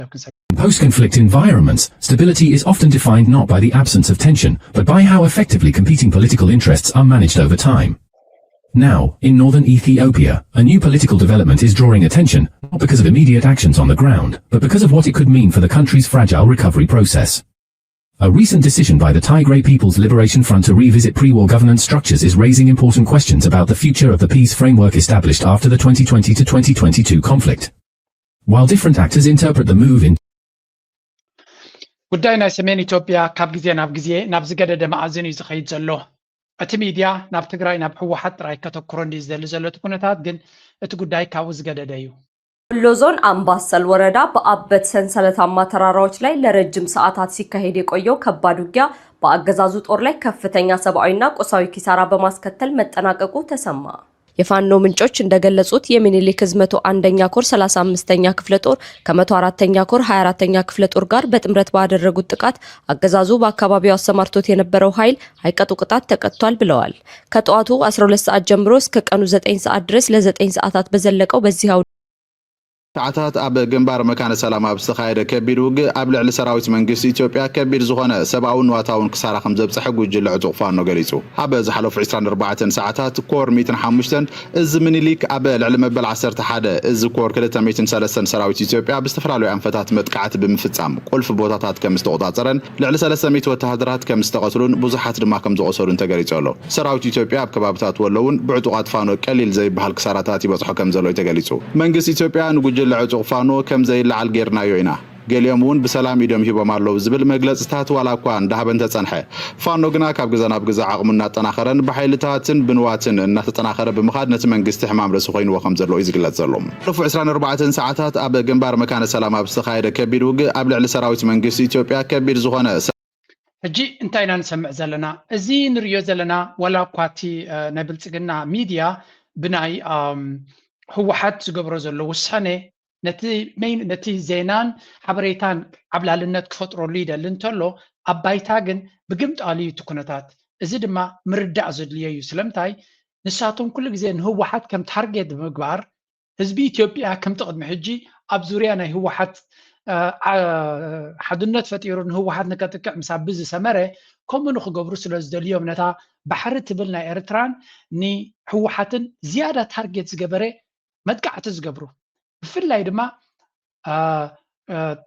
In post-conflict environments, stability is often defined not by the absence of tension, but by how effectively competing political interests are managed over time. Now, in northern Ethiopia, a new political development is drawing attention, not because of immediate actions on the ground, but because of what it could mean for the country's fragile recovery process. A recent decision by the Tigray People's Liberation Front to revisit pre-war governance structures is raising important questions about the future of the peace framework established after the 2020 to 2022 conflict. While different actors interpret the move in ጉዳይ ናይ ሰሜን ኢትዮጵያ ካብ ግዜ ናብ ግዜ ናብ ዝገደደ ማዕዘን እዩ ዝኸይድ ዘሎ እቲ ሚድያ ናብ ትግራይ ናብ ሕወሓት ጥራይ ከተኩሮ እንዲዝደሊ ዘሎት ኩነታት ግን እቲ ጉዳይ ካብኡ ዝገደደ እዩ ወሎ ዞን አምባሰል ወረዳ በአበት ሰንሰለታማ ተራራዎች ላይ ለረጅም ሰዓታት ሲካሄድ የቆየው ከባድ ውጊያ በአገዛዙ ጦር ላይ ከፍተኛ ሰብአዊና ቁሳዊ ኪሳራ በማስከተል መጠናቀቁ ተሰማ። የፋኖ ምንጮች እንደገለጹት የሚኒሊክ ህዝብ 101ኛ ኮር 35ኛ ክፍለ ጦር ከ104ኛ ኮር 24ኛ ክፍለ ጦር ጋር በጥምረት ባደረጉት ጥቃት አገዛዙ በአካባቢው አሰማርቶት የነበረው ኃይል አይቀጡ ቅጣት ተቀጥቷል ብለዋል። ከጠዋቱ 12 ሰዓት ጀምሮ እስከ ቀኑ 9 ሰዓት ድረስ ለ9 ሰዓታት በዘለቀው በዚያው ሰዓታት ኣብ ግንባር መካነ ሰላም ኣብ ዝተኻየደ ከቢድ ውግእ ኣብ ልዕሊ ሰራዊት መንግስቲ ኢትዮጵያ ከቢድ ዝኾነ ሰብኣውን ዋታውን ክሳራ ከም ዘብፅሐ ጉጅለ ዕጡቕ ፋኖ ገሊጹ። ኣብ ዝሓለፉ 24 ሰዓታት ኮር 105 እዚ ምኒሊክ ኣብ ልዕሊ መበል 11 እዚ ኮር 203 ሰራዊት ኢትዮጵያ ብዝተፈላለዩ ኣንፈታት መጥቃዕቲ ብምፍጻም ቁልፊ ቦታታት ከም ዝተቆጻጸረን ልዕሊ 300 ወተሃደራት ከም ዝተቐትሉን ብዙሓት ድማ ከም ዝቆሰሉን ተገሊጹ ኣሎ። ሰራዊት ኢትዮጵያ ኣብ ከባቢታት ወሎውን ብዕጡቓት ፋኖ ቀሊል ዘይበሃል ክሳራታት ይበጽሖ ከም ዘሎ ተገሊጹ። መንግስቲ ኢትዮጵያ ንጉጅለ ዕጡቕ ፋኖ ከም ዘይለዓል ጌርናዮ ኢና ገሊኦም እውን ብሰላም ኢዶም ሂቦም ኣለዉ ዝብል መግለጽታት ዋላ እኳ እንዳሃበን ተጸንሐ ፋኖ ግና ካብ ግዛ ናብ ግዛ ዓቕሙ እናጠናኸረን ብሓይልታትን ብንዋትን እናተጠናኸረ ብምኻድ ነቲ መንግስቲ ሕማም ርእሲ ኮይንዎ ከም ዘሎ እዩ ዝግለጽ ዘሎ። ሓለፉ 24 ሰዓታት ኣብ ግንባር መካነ ሰላም ኣብ ዝተኻየደ ከቢድ ውግእ ኣብ ልዕሊ ሰራዊት መንግስቲ ኢትዮጵያ ከቢድ ዝኾነ ሕጂ እንታይ ኢና ንሰምዕ ዘለና እዚ ንሪኦ ዘለና ዋላ እኳ እቲ ናይ ብልፅግና ሚድያ ብናይ ሕወሓት ዝገብሮ ዘሎ ውሳነ ነቲ ዜናን ሓበሬታን ዓብላልነት ክፈጥረሉ ይደሊ እንተሎ ኣብ ባይታ ግን ብግምጣሉ እዩ እቲ ኩነታት እዚ ድማ ምርዳእ ዘድልዮ እዩ ስለምንታይ ንሳቶም ኩሉ ግዜ ንህወሓት ከም ታርጌት ብምግባር ህዝቢ ኢትዮጵያ ከምቲ ቅድሚ ሕጂ ኣብ ዙርያ ናይ ህወሓት ሓድነት ፈጢሩ ንህወሓት ንከጥቅዕ ምስ ኣብ ዝሰመረ ከምኡ ንክገብሩ ስለ ዝደልዮም ነታ ባሕሪ ትብል ናይ ኤርትራን ንህወሓትን ዝያዳ ታርጌት ዝገበረ መጥቃዕቲ ዝገብሩ ብፍላይ ድማ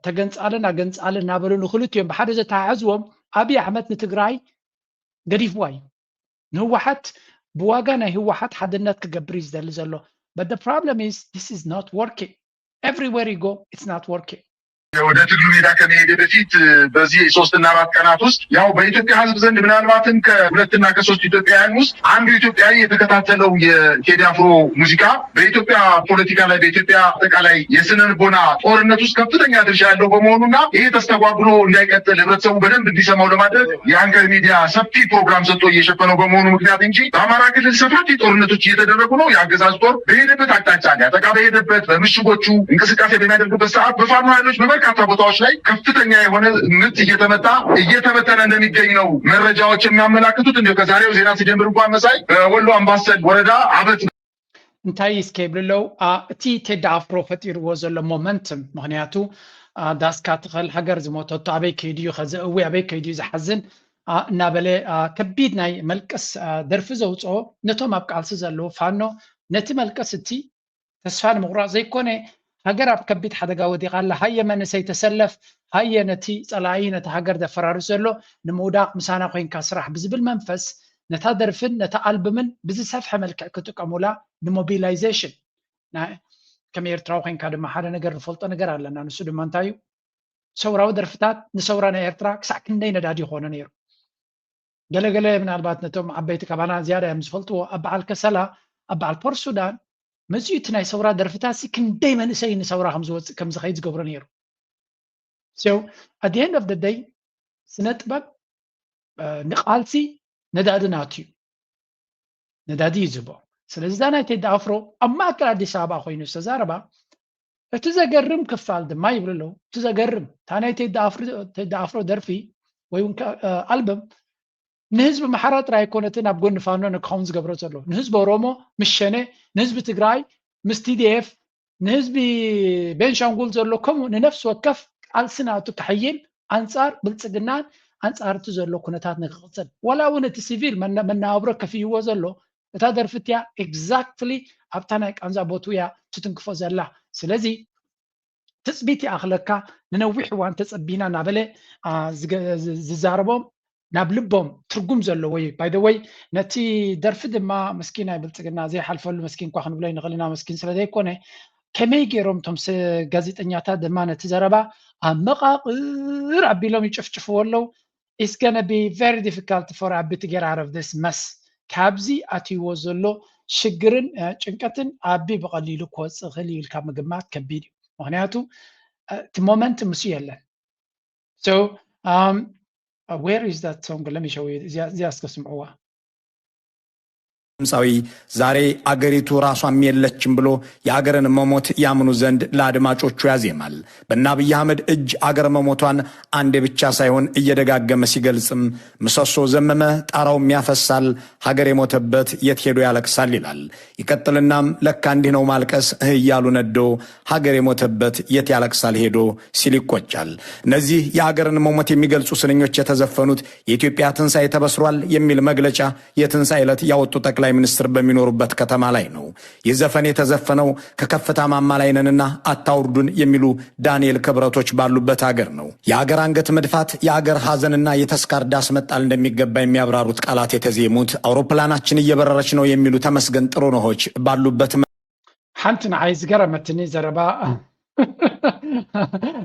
ተገንጻለን ኣገንጻለን ናበሉ ንክልትዮም ብሓደ ዘተሓሕዝዎም ኣብይ ኣሕመድ ንትግራይ ገዲፍዋ እዩ ንህወሓት ብዋጋ ናይ ህወሓት ሓድነት ክገብር እዩ ዝደሊ ዘሎ but the problem is this is not working everywhere you go it's not working ወደ ትግሉ ሜዳ ከመሄድ በፊት በዚህ 3 እና 4 ቀናት ውስጥ ያው በኢትዮጵያ ህዝብ ዘንድ ምናልባትም ከ2 እና ከ3 ኢትዮጵያውያን ውስጥ አንዱ ኢትዮጵያዊ የተከታተለው የቴዲ አፍሮ ሙዚቃ በኢትዮጵያ ፖለቲካ ላይ በኢትዮጵያ አጠቃላይ የስነ ልቦና ጦርነት ውስጥ ከፍተኛ ድርሻ ያለው በመሆኑና ይሄ ተስተጓጉሎ እንዳይቀጥል ህብረተሰቡ በደንብ እንዲሰማው ለማድረግ የአንከር ሚዲያ ሰፊ ፕሮግራም ሰጥቶ እየሸፈነው በመሆኑ ምክንያት እንጂ በአማራ ክልል ሰፋፊ ጦርነቶች እየተደረጉ ነው። የአገዛዝ ጦር በሄደበት አቅጣጫ ሊያጠቃ በሄደበት በምሽጎቹ እንቅስቃሴ በሚያደርግበት ሰዓት በፋኖ ኃይሎች በበርካታ ቦታዎች ላይ ከፍተኛ የሆነ ምት እየተመተነ እንደሚገኝ ነው መረጃዎች የሚያመላክቱት። እንደው ከዛሬው ዜና ሲጀምር እንኳን መሳይ በወሎ አምባሰል ወረዳ አበት እንታይ ስኬብልለው እቲ ቴዲ አፍሮ ፈጢርዎ ዘሎ ሞመንትም ምክንያቱ ዳስካ ትኸል ሃገር ዝሞተቶ ኣበይ ከይድዩ ከዘእዊ ኣበይ ከይድዩ ዝሓዝን እናበለ ከቢድ ናይ መልቀስ ደርፊ ዘውፅኦ ነቶም ኣብ ቃልሲ ዘለዎ ፋኖ ነቲ መልቀስ እቲ ተስፋ ንምቁራፅ ዘይኮነ ሃገር ኣብ ከቢድ ሓደጋ ወዲቓ ኣላ ሃየ መንእሰይ ተሰለፍ ሃየ ነቲ ፀላኢ ነቲ ሃገር ዘፈራርስ ዘሎ ንምውዳቕ ምሳና ኮይንካ ስራሕ ብዝብል መንፈስ ነታ ደርፍን ነታ ኣልብምን ብዝሰፍሐ መልክዕ ክጥቀሙላ ንሞቢላይዜሽን ከም ኤርትራዊ ኮይንካ ድማ ሓደ ነገር ንፈልጦ ነገር ኣለና ንሱ ድማ እንታይ እዩ ሰውራዊ ደርፍታት ንሰውራ ናይ ኤርትራ ክሳዕ ክንደይ ነዳዲ ይኮነ ነይሩ ገለገለ ምናልባት ነቶም ዓበይቲ ካባና ዝያዳ እዮም ዝፈልጥዎ ኣብ በዓል ከሰላ ኣብ በዓል ፖር ሱዳን መፅዩት ናይ ሰውራ ደርፍታት ክንደይ መንእሰይ ንሰውራ ከም ዝኸይድ ዝገብሮ ነይሩ so at the end of the day ስነ ጥበብ ንቃልሲ ነዳዲ ናትዩ ነዳዲ ይዝቦ ስለዚ ናይ ቴዲ አፍሮ ኣብ ማእከል ኣዲስ ኣበባ ኮይኑ ዝተዛረባ እቲ ዘገርም ክፋል ድማ ይብልሎ እቲ ዘገርም እታ ናይ ቴዲ አፍሮ ደርፊ ወይ ኣልበም ንህዝቢ ማሕራ ጥራይ ኣይኮነትን ኣብ ጎኒ ፋኖ ንክኸውን ዝገብሮ ዘሎ ንህዝቢ ኦሮሞ ምስ ሸነ ንህዝቢ ትግራይ ምስ ቲዲኤፍ نهزبي بنشانغول زلو كم نفس وكف ألسناتو كحيل أنصار بلصقنان أنصار تزلو كنتات نقصد ولا ونت سيفيل من نابرك في وزلو تقدر فتيا exactly أبتناك أنزا بوتويا تتنكفو زلا سلازي تثبيتي أخلقك ننوح وان تثبينا نابله ززاربهم نابلبهم ترجم زلو وي باي ذا واي نتي درفد ما مسكينة بلصقنا زي حلفل مسكين كو خن بلاي نغلينا مسكين سلازي كونه كمي جيروم تمس ጋዜጠኛታት ድማ ነቲ ዘረባ ኣብ መቃቅር ኣቢሎም ይጭፍጭፍዎ ኣለዉ it's gonna be very difficult for ኣቢ to get out of this mess ካብዚ ኣትይዎ ዘሎ ሽግርን ጭንቀትን ኣቢ ብቐሊሉ ክወፅእ ክእል ኢልካ ምግማት ከቢድ እዩ ምክንያቱ እቲ ሞመንት ምስ የለን so where is that song let me show you እዚኣ እስከስምዕዋ ድምፃዊ ዛሬ አገሪቱ ራሷም የለችም ብሎ የአገርን መሞት ያምኑ ዘንድ ለአድማጮቹ ያዜማል። በአብይ አህመድ እጅ አገር መሞቷን አንዴ ብቻ ሳይሆን እየደጋገመ ሲገልጽም ምሰሶ ዘመመ ጣራውም ያፈሳል፣ ሀገር የሞተበት የት ሄዶ ያለቅሳል ይላል። ይቀጥልናም ለካ እንዲህ ነው ማልቀስ እያሉ ነዶ ሀገር የሞተበት የት ያለቅሳል ሄዶ ሲል ይቆጫል። እነዚህ የአገርን መሞት የሚገልጹ ስንኞች የተዘፈኑት የኢትዮጵያ ትንሣኤ ተበስሯል የሚል መግለጫ የትንሣኤ ዕለት ያወጡ ጠቅላይ ሚኒስትር በሚኖሩበት ከተማ ላይ ነው። ይህ ዘፈን የተዘፈነው ከከፍታ ማማ ላይ ነንና አታውርዱን የሚሉ ዳንኤል ክብረቶች ባሉበት ሀገር ነው። የሀገር አንገት መድፋት፣ የሀገር ሐዘንና የተስካር ዳስ መጣል እንደሚገባ የሚያብራሩት ቃላት የተዜሙት አውሮፕላናችን እየበረረች ነው የሚሉ ተመስገን ጥሩነሆች ባሉበት ሓንቲ ንዓይ ዝገረመትኒ ዘረባ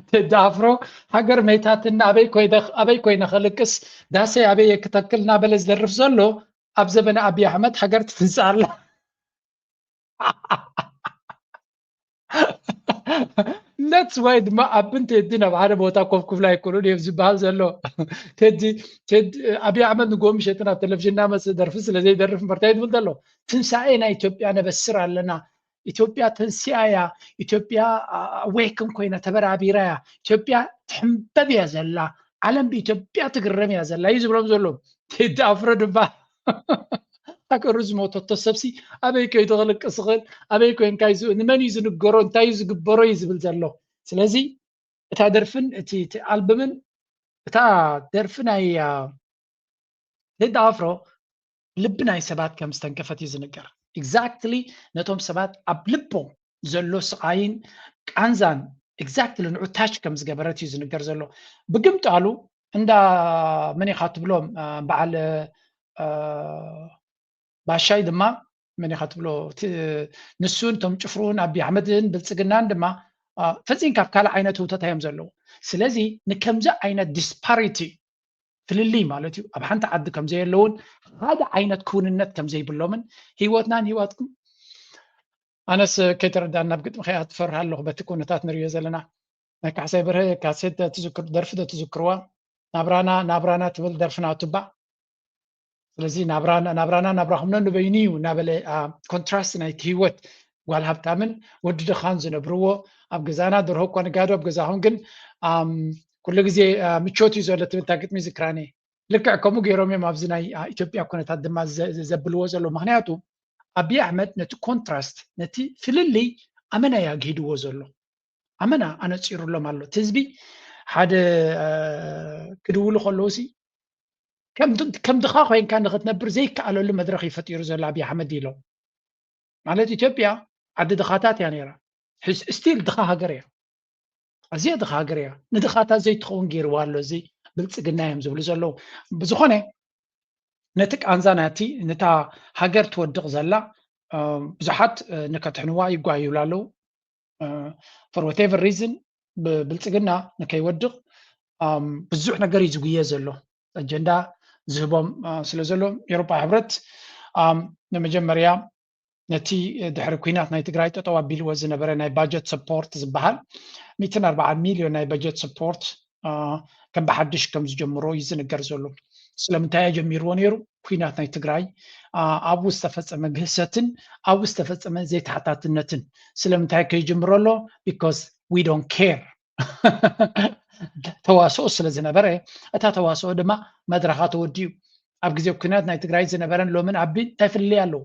ተዳፍሮ ሃገር መይታትና ኣበይ ኮይነ ክልቅስ ዳሰይ ኣበይ ክተክልና በለ ዝደርፍ ዘሎ ኣብ ዘበነ ኣብይ ኣሕመድ ሃገር ትፍንፅእ ኣላ that's why ድማ ኣብን ቴዲ ናብ ሓደ ቦታ ኮፍ ክብላ ኣይኮኑን እዮም ዝበሃል ዘሎ ቴዲ ኣብይ ኣሕመድ ንጎሚ ሸጥና ቴሌቭዥንና መፅእ ደርፊ ስለዘይደርፍ ምርታይ ዝብል ዘሎ ትንሳኤ ናይ ኢትዮጵያ ነበስር ኣለና ኢትዮጵያ ተንሲኣያ ኢትዮጵያ ወይክን ኮይና ተበራቢራ እያ ኢትዮጵያ ትሕንበብ እያ ዘላ ዓለም ብኢትዮጵያ ትግረም እያ ዘላ እዩ ዝብሎም ዘሎ ቴዲ ኣፍሮ ድማ ኣገሩ ዝሞተቶ ሰብሲ ኣበይ ከይዱ ክልቅስ ክእል ኣበይ ኮይንካ ንመን እዩ ዝንገሮ እንታይ እዩ ዝግበሮ እዩ ዝብል ዘሎ ስለዚ እታ ደርፍን እቲ ኣልበምን እታ ደርፊ ናይ ቴዲ ኣፍሮ ልቢ ናይ ሰባት ከም ዝተንከፈት እዩ ዝንገር ኤግዛክትሊ ነቶም ሰባት ኣብ ልቦም ዘሎ ስቃይን ቃንዛን ኤግዛክትሊ ንዑ ታች ከም ዝገበረት እዩ ዝንገር ዘሎ ብግምጣሉ እንዳ መን ኢኻ ትብሎም በዓል ባሻይ ድማ መን ኢኻ ትብሎ ንሱን ቶም ጭፍሩን ኣብይ ኣሕመድን ብልፅግናን ድማ ፈፂን ካብ ካልእ ዓይነት ህውተት እዮም ዘለዉ ስለዚ ንከምዚ ዓይነት ዲስፓሪቲ ፍልሊ ማለት እዩ ኣብ ሓንቲ ዓዲ ከም ዘየለውን ሓደ ዓይነት ክውንነት ከም ዘይብሎምን ሂወትናን ሂወትኩም ኣነስ ከይተረዳእ ናብ ግጥሚ ከይኣ ትፈርህ ኣለኹ በቲ ኩነታት ንሪኦ ዘለና ናይ ካሕሳይ በርሀ ካሴት ደርፊ ተዝክርዋ ናብራና ትብል ደርፍና ትባዕ ስለዚ ናብራና ናብራኹምና ንበይኒ እዩ እናበለ ኮንትራስት ናይቲ ሂወት ጓል ሃብታምን ወዲ ድኻን ዝነብርዎ ኣብ ገዛና ደርሆ እኳ ንጋዶ ኣብ ገዛኹም ግን ኩሉ ግዜ ምቾት እዩ ዘሎ ትብል ግጥሚ ዝክራኒ ልክዕ ከምኡ ገይሮም እዮም ኣብዚ ናይ ኢትዮጵያ ኩነታት ድማ ዘብልዎ ዘሎ ምክንያቱ ኣብይ ኣሕመድ ነቲ ኮንትራስት ነቲ ፍልልይ ኣመና እያ ገሂድዎ ዘሎ ኣመና ኣነፂሩሎም ኣሎ እቲ ህዝቢ ሓደ ክድውሉ ከለውሲ ከም ድኻ ኮይንካ ንክትነብር ዘይከኣለሉ መድረክ ይፈጢሩ ዘሎ ኣብይ ኣሕመድ ኢሎም ማለት ኢትዮጵያ ዓዲ ድኻታት እያ ነይራ ስቲል ድኻ ሃገር እያ ኣዝያ ድኻ ሃገር እያ ንድኻታት ዘይትኸውን ገይርዋ ኣሎ እዚ ብልፅግና እዮም ዝብሉ ዘለዉ ብዝኾነ ነቲ ቃንዛ ናቲ ነታ ሃገር ትወድቕ ዘላ ብዙሓት ንከትሕንዋ ይጓይብሉ ኣለዉ for whatever reason ብልፅግና ንከይወድቕ ብዙሕ ነገር እዩ ዝጉየ ዘሎ ኣጀንዳ ዝህቦም ስለ ዘሎ ኤሮፓ ሕብረት ንመጀመርያ ነቲ ድሕሪ ኩናት ናይ ትግራይ ጠጠው ኣቢልዎ ዝነበረ ናይ ባጀት ሰፖርት ዝበሃል 140 ሚልዮን ናይ ባጀት ሰፖርት ከም ብሓድሽ ከም ዝጀምሮ እዩ ዝንገር ዘሎ ስለምንታይ ጀሚርዎ ነይሩ ኩናት ናይ ትግራይ ኣብ ውስጥ ተፈፀመ ግህሰትን ኣብ ውስጥ ተፈፀመ ዘይተሓታትነትን ስለምንታይ ከይጀምሮ ኣሎ because we don't care ተዋስኦ ስለ ዝነበረ እታ ተዋስኦ ድማ መድረኻ ተወዲዩ ኣብ ግዜ ኩናት ናይ ትግራይ ዝነበረን ሎምን ኣቢ እንታይ ፍልይ ኣለዉ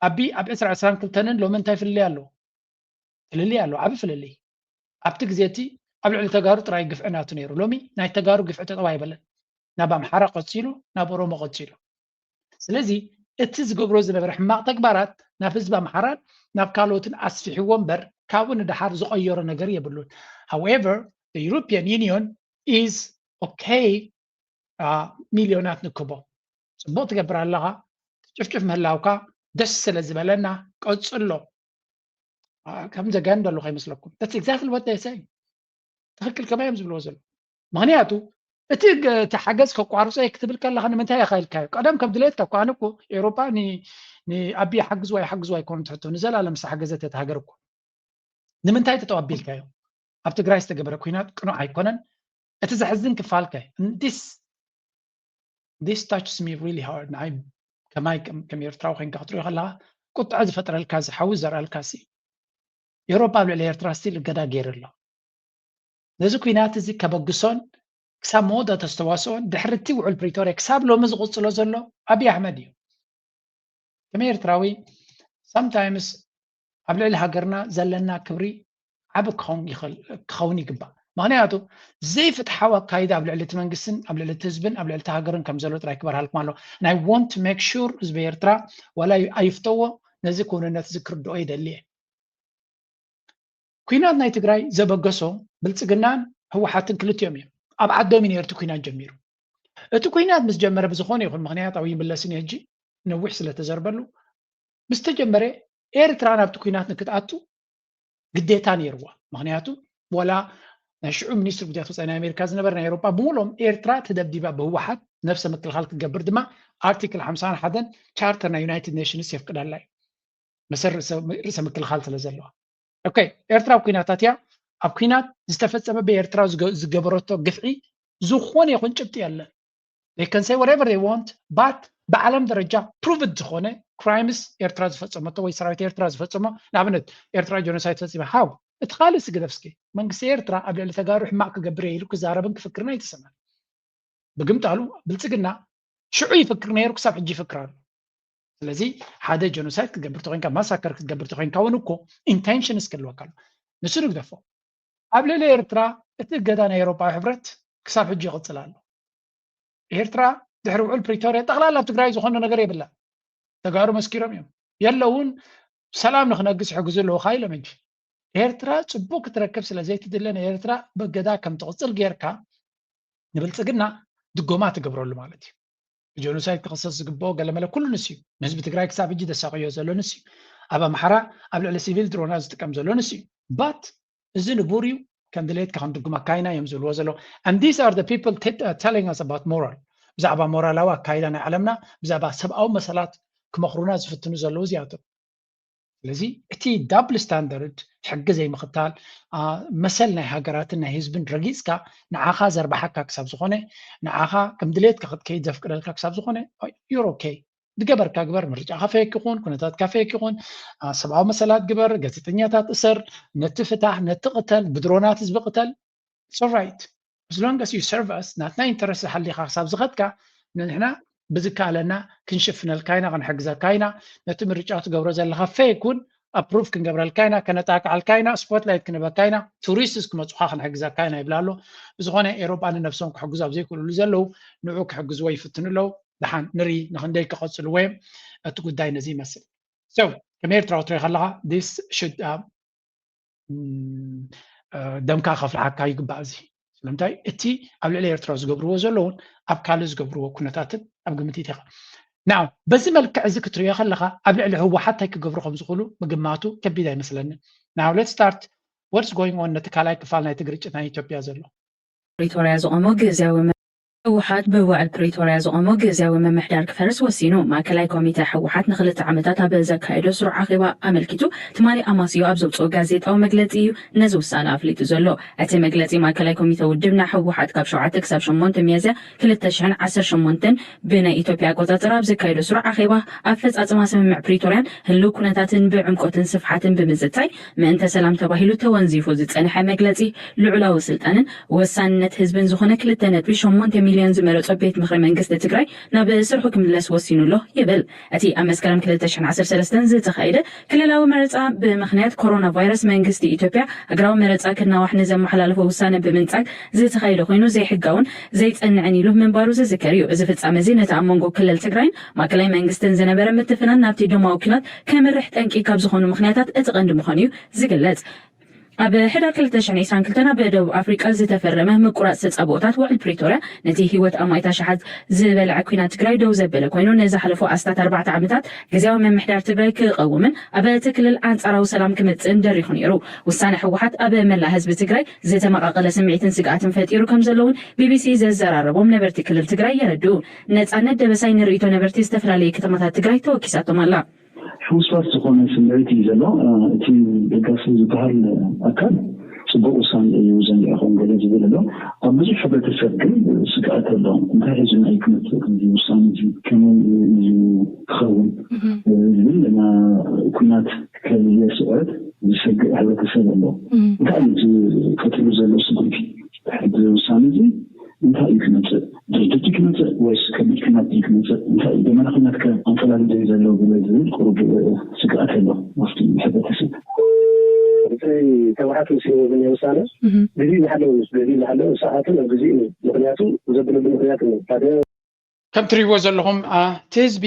ኣቢ ኣብ 2022 ሎምን እንታይ ፍልይ ኣለዉ فللي قالوا عب فللي عبت جزيتي قبل على تجارب تراي قفعنات نيرو لومي ناي تجارب قفعت طبعا يبلن نبى محرق قتيلو نبى روما قتيلو سلزي اتز قبرو زنبر حماق تكبارات نافز بمحرات ناب كالوتن أسفحي ومبر كاون دحار زغير نجار يبلون however the European Union is okay مليونات نكبو سبوت قبر اللغة شوف مهلاوكا دس لزبالنا قصلو كم زجان دلو خي مسلكم that's exactly what they say تفكر كمان يمزل وزل مغنياتو اتيق تحجز كقارصة يكتب لك الله أنا منتهي خيل كاي قدام كم دليت كقانكو أوروبا ني أبي حجز واي كون تحطو نزل على مسح حجزات يتهاجركو نمنتهي تتوابيل كايو أبتقرا يستقبل كوينات كنوا أيقونن أتزحزن كفال كاي this touches me really hard نعيم كم يرتراو خين كحطرو يخلها كنت عاد فترة الكاز حوزر الكاسي أوروبا بالإيرتراستي لقدا غير الله نزو كوينات زي كبقصون كساب موضة تستواسون دحرتي وعل بريتوريا كساب لو مزغوط سلو زلو أبي أحمديو كما يرتراوي sometimes قبل لها قرنا زلنا كبري عبك خوني قبا معناته زي فتحوا قايدة قبل على تمنقسن قبل على تزبن قبل على تهاجرن كم زلو تراي كبر هالك مالو and I want to make sure زبيرترا ولا يفتوى نزكون نتذكر الدعاء دليه كوينات ناي تግራይ زبقسو بلصقنان هو حاتن كلتيوم اب عدو من يرتو كوينات جميرو اتو كوينات مس جمره بزخون يكون مغنيات او يبلسن يجي نوح ስለተዘርበሉ مستجمره ኤርትራን ኣብቲ ኩናት ንክትኣቱ ግዴታ ነይርዋ ምክንያቱ ወላ ሽዑ ሚኒስትር ጉዳያት ወፃኢ ኣሜሪካ ዝነበረ ናይ ኤውሮጳ ብምሎም ኤርትራ ተደብዲባ ብህወሓት ነፍሰ ምክልኻል ክትገብር ድማ ኣርቲክል 51 ቻርተር ናይ ዩናይትድ ኔሽንስ የፍቅዳላ ርእሰ ምክልኻል ስለ ዘለዋ ኦኬ ኤርትራ ኣብ ኩናታት እያ ኣብ ኩናት ዝተፈፀመ ብኤርትራ ዝገበረቶ ግፍዒ ዝኾነ ይኹን ጭብጢ የለን they can say whatever they want but بعالم درجة proved ዝኾነ crimes ኤርትራ ዝፈፀመቶ ወይ ሰራዊት ኤርትራ ዝፈፀሞ ንኣብነት ኤርትራ ጆኖሳይድ ፈፂማ ሃው እትኻልስ ግደፍስኪ መንግስቲ ኤርትራ ኣብ ልዕሊ ተጋሩ ሕማቅ ክገብር ኢሉ ክዛረብን ክፍክርና ይተሰማል ብግምጣሉ ብልፅግና ሽዑ ይፍክር ነይሩ ክሳብ ሕጂ ይፍክር ኣሎ ስለዚ ሓደ ጆኖሳይድ ክገብር ተኮይንካ ማሳከር ክትገብር ተኮይንካ እውን እኮ ኢንቴንሽንስ ክህልወካ ኣሎ ንሱ ንግደፎ ኣብ ልዕሊ ኤርትራ እቲ እገዳ ናይ ኤውሮጳዊ ሕብረት ክሳብ ሕጂ ይቕፅል ኣሎ ኤርትራ ድሕሪ ውዕል ፕሪቶሪያ ጠቕላላ ኣብ ትግራይ ዝኾነ ነገር የብላ ተጋሩ መስኪሮም እዮም የለውን ሰላም ንክነግስ ይሕግዙ ኣለዉ ካ ኢሎም እንጂ ኤርትራ ፅቡቅ ክትረክብ ስለዘይትድለን ኤርትራ በገዳ ከም ትቕፅል ጌርካ ንብልፅግና ድጎማ ትገብረሉ ማለት እዩ ጆኖሳይድ ክኽሰስ ዝግብኦ ገለመለ ኩሉ ንስ እዩ ንህዝቢ ትግራይ ክሳብ ሕጂ ተሳቅዮ ዘሎ ንስ እዩ ኣብ ኣምሓራ ኣብ ልዕሊ ሲቪል ድሮና ዝጥቀም ዘሎ ንስ እዩ ባት እዚ ንቡር እዩ ከም ድሌትካ ክንድጉማ ካይና እዮም ዝብልዎ ዘሎ and these are the people telling us about moral ብዛዕባ ሞራላዊ ኣካይዳ ናይ ዓለምና ብዛዕባ ሰብኣዊ መሰላት ክመኽሩና ዝፍትኑ ዘለዉ እዚኣቶም ስለዚ እቲ ዳብል ስታንዳርድ ሕጊ ዘይምኽታል መሰል ናይ ሃገራትን ናይ ህዝብን ረጊፅካ ንዓኻ ዘርባሓካ ክሳብ ዝኾነ ንዓኻ ከም ድሌትካ ክትከይድ ዘፍቅደልካ ክሳብ ዝኾነ ዩር ኦኬ ዝገበርካ ግበር ምርጫኻ ፈየክ ይኹን ኩነታትካ ፈየክ ይኹን ሰብኣዊ መሰላት ግበር ጋዜጠኛታት እሰር ነቲ ፍታሕ ነቲ ቅተል ብድሮናት ህዝቢ ቅተል it's all right as long as you serve us ናትና ኢንተረስ ሓሊኻ ክሳብ ዝኸድካ ንሕና ብዝከኣለና ክንሽፍነልካይና ክንሕግዘልካይና ነቲ ምርጫ ትገብሮ ዘለካ ፈይኩን ኣፕሩቭ ክንገብረልካይና ከነጣቅዓልካይና ስፖትላይት ክንበካይና ቱሪስትስ ክመፁካ ክንሕግዘልካይና ይብላ ኣሎ ብዝኾነ ኤውሮጳ ንነፍሶም ክሕግዙ ኣብ ዘይክእልሉ ዘለው ንዑ ክሕግዝዎ ይፍትኑ ኣለው ድሓን ንርኢ ንክንደይ ክቐፅሉ ወይ እቲ ጉዳይ ነዚ ይመስል so ከም ኤርትራ ትሪኢ ከለካ this should ደምካ ከፍልሓካ ይግባእ እዚ ስለምንታይ እቲ ኣብ ልዕሊ ኤርትራ ዝገብርዎ ዘለውን ኣብ ካልእ ዝገብርዎ ኩነታትን ኣብ ግምት ይትኻ ናው በዚ መልክዕ እዚ ክትሪኦ ከለካ ኣብ ልዕሊ ህወሓት እንታይ ክገብሩ ከም ዝኽእሉ ምግማቱ ከቢድ ኣይመስለንን ናው ሌትስ ስታርት what's going on ነቲ ካልኣይ ክፋል ናይቲ ግርጭት ናይ ኢትዮጵያ ዘሎ ፕሪቶሪያ ዝቆመ ግዝያዊ ህወሓት ብውዕል ፕሪቶሪያ ዝቆመ ግዝያዊ ምምሕዳር ክፈርስ ወሲኑ ማእከላይ ኮሚቴ ህወሓት ንክልተ ዓመታት ኣብ ዘካየዶ ስሩዕ ኣኼባ ኣመልኪቱ ትማሊ ኣማስዮ ኣብ ዘውፅኦ ጋዜጣዊ መግለፂ እዩ ነዚ ውሳነ ኣፍሊጡ ዘሎ እቲ መግለፂ ማእከላይ ኮሚቴ ውድብ ናይ ህወሓት ካብ 7 ክሳብ 8 ሚያዝያ 2018 ብናይ ኢትዮጵያ ኣቆፃፅራ ኣብ ዘካየዶ ስሩዕ ኣኼባ ኣፈፃፅማ ስምምዕ ፕሪቶርያን ህልው ኩነታትን ብዕምቆትን ስፍሓትን ብምዝታይ ምእንተ ሰላም ተባሂሉ ተወንዚፉ ዝፀንሐ መግለፂ ልዑላዊ ስልጣንን ወሳንነት ህዝብን ዝኾነ 2.8 ሚሊዮን ዝመረጾ ቤት ምክሪ መንግስቲ ትግራይ ናብ ስርሑ ክምለስ ወሲኑ ኣሎ ይብል እቲ ኣብ መስከረም 2013 ዝተኻየደ ክልላዊ መረፃ ብምክንያት ኮሮና ቫይረስ መንግስቲ ኢትዮጵያ ሃገራዊ መረፃ ክናዋሕ ንዘመሓላለፎ ውሳነ ብምንጻግ ዝተኻየደ ኮይኑ ዘይሕጋውን ዘይጸንዕን ኢሉ ምንባሩ ዝዝከር እዩ እዚ ፍጻመ እዚ ነቲ ኣብ መንጎ ክልል ትግራይን ማእከላይ መንግስትን ዝነበረ ምትፍናን ናብቲ ደማዊ ኩናት ከመርሕ ጠንቂ ካብ ዝኾኑ ምክንያታት እቲ ቀንዲ ምዃኑ እዩ ዝግለጽ ኣብ ሕዳር 2022 ኣብ ደቡብ ኣፍሪቃ ዝተፈረመ ምቁራጽ ተጻብኦታት ውዕል ፕሪቶርያ ነቲ ህይወት ኣማይታ ሸሓት ዝበልዐ ኩናት ትግራይ ደው ዘበለ ኮይኑ ነዝሓለፉ ኣስታት 4 ዓመታት ግዝያዊ ምምሕዳር ትግራይ ክቐውምን ኣብ እቲ ክልል አንጻራዊ ሰላም ክመጽእ ደሪኹ ነይሩ ውሳነ ሕወሓት ኣብ መላእ ህዝቢ ትግራይ ዝተመቃቀለ ስምዒትን ስግኣትን ፈጢሩ ከም ዘለውን ቢቢሲ ዘዘራረቦም ነበርቲ ክልል ትግራይ የረድኡ ነጻነት ደበሳይ ንርእይቶ ነበርቲ ዝተፈላለዩ ከተማታት ትግራይ ተወኪሳቶም ኣላ ሕውስዋስ ዝኾነ ስምዒት እዩ ዘሎ እቲ ደጋፊ ዝበሃል ኣካል ጽቡቕ ውሳነ እዩ ዘንሪኦም ገለ ዝብል ኣሎ ኣብ ብዙሕ ሕብረተሰብ ግን ስግኣት ኣሎ እንታይ ሒዙና እዩ ክመጽእ ከምዚ ውሳነ እዚ ከመይ እዩ ክኸውን ዝብል ኩናት ከየስዕብ ዝሰግእ ሕብረተሰብ ኣሎ እንታይ እዩ ፈጢሩ ዘሎ ስጉምቲ ሕዚ ውሳነ እዚ እንታይ እዩ ክመጽእ ድርጅት ክመጽእ ወይስ ከቢድ ኩናት እዩ ክመጽእ እንታይ እዩ ደመና ኩናት ከንፈላልዩ ዘሎ ብለ ዝብል ቁሩብ ስግኣት ኣሎ ኣብቲ ሕብረተሰብ ተባዕቱ ሲሆን የውሳነ ግዜ ዝሓለው ሰዓትን ኣብ ግዜ ምክንያቱ ዘብለሉ ምክንያት ነው ታዲያ ከም ትሪእዎ ዘለኹም እቲ ህዝቢ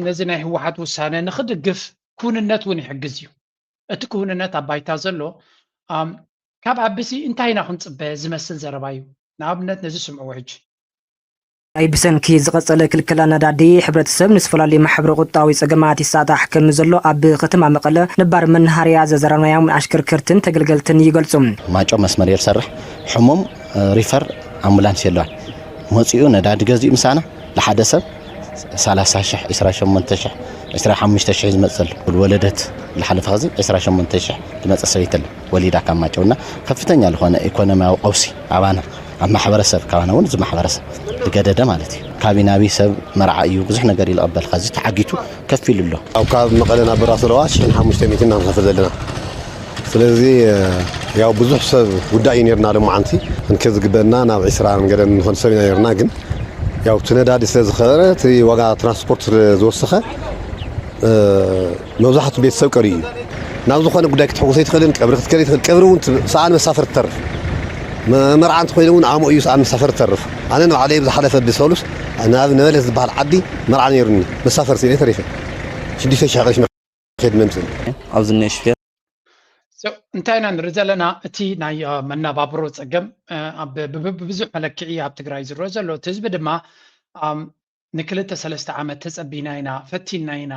ነዚ ናይ ህወሓት ውሳነ ንክድግፍ ኩንነት እውን ይሕግዝ እዩ እቲ ኩንነት ኣብ ባይታ ዘሎ ካብ ዓበሲ እንታይ ኢና ክንፅበ ዝመስል ዘረባ እዩ ንኣብነት ነዚ ስምዕዎ ሕጂ أي بسنكي زغسل كلكلا ندادي حبرت سب نسفلالي محبر قطاوي سجماتي ساعة حكم زلوا أب ختم مقلة نبار من هاريا زرنا يوم أشكر كرتن تقلقلتن يقولسون ما جو مسمار يرسرح حموم ريفر أمبولانس يلوه موسيقى نداد جزء مسانا لحدث سالاسة شح إسرائيل منتشح إسرائيل حمش تشحيز مثل والولدت لحلف غزي إسرائيل منتشح لما تسويتل وليدا كم ما جونا خفتني على خانة إقامة أو أوسي عبانا أما حبرسب كمان ون زم حبرسب بجد مالتي كابينا بيسب مرعيو بزحنا قري الأب الخزي تحقيته كفيل له أو كاب مقلنا براس رواش نحن مجتمعين نخفض لنا فلذي يا بزح سب وداين يرنا لمعنتي نكذب قبلنا ناب إسرائيل قدرنا نكون سوينا يرنا جن يا وتنادى ديسز خيرت وقع ترانسبورت زوسخة نوزحت بيت سكري نازو خانة بدك تحوسي تخلين قبرت كري قبرون ساعة مسافر ترف مرعان تخيلون عامو يوسع مسافر ترف أنا نوع عليه بحلف بسولس أنا نولز بحال عدي مرعان يرني مسافر سيني تريفه شدي في شغلش خد ممثل أظنش فيه انتينا نرزلنا اتي ناي منا بابرو صقم ببزح ملكعي اب تግራይ ዝረዘሎ ህዝቢ ድማ ንክልተ ሰለስተ ዓመት ተጸቢና ኢና ፈቲና ኢና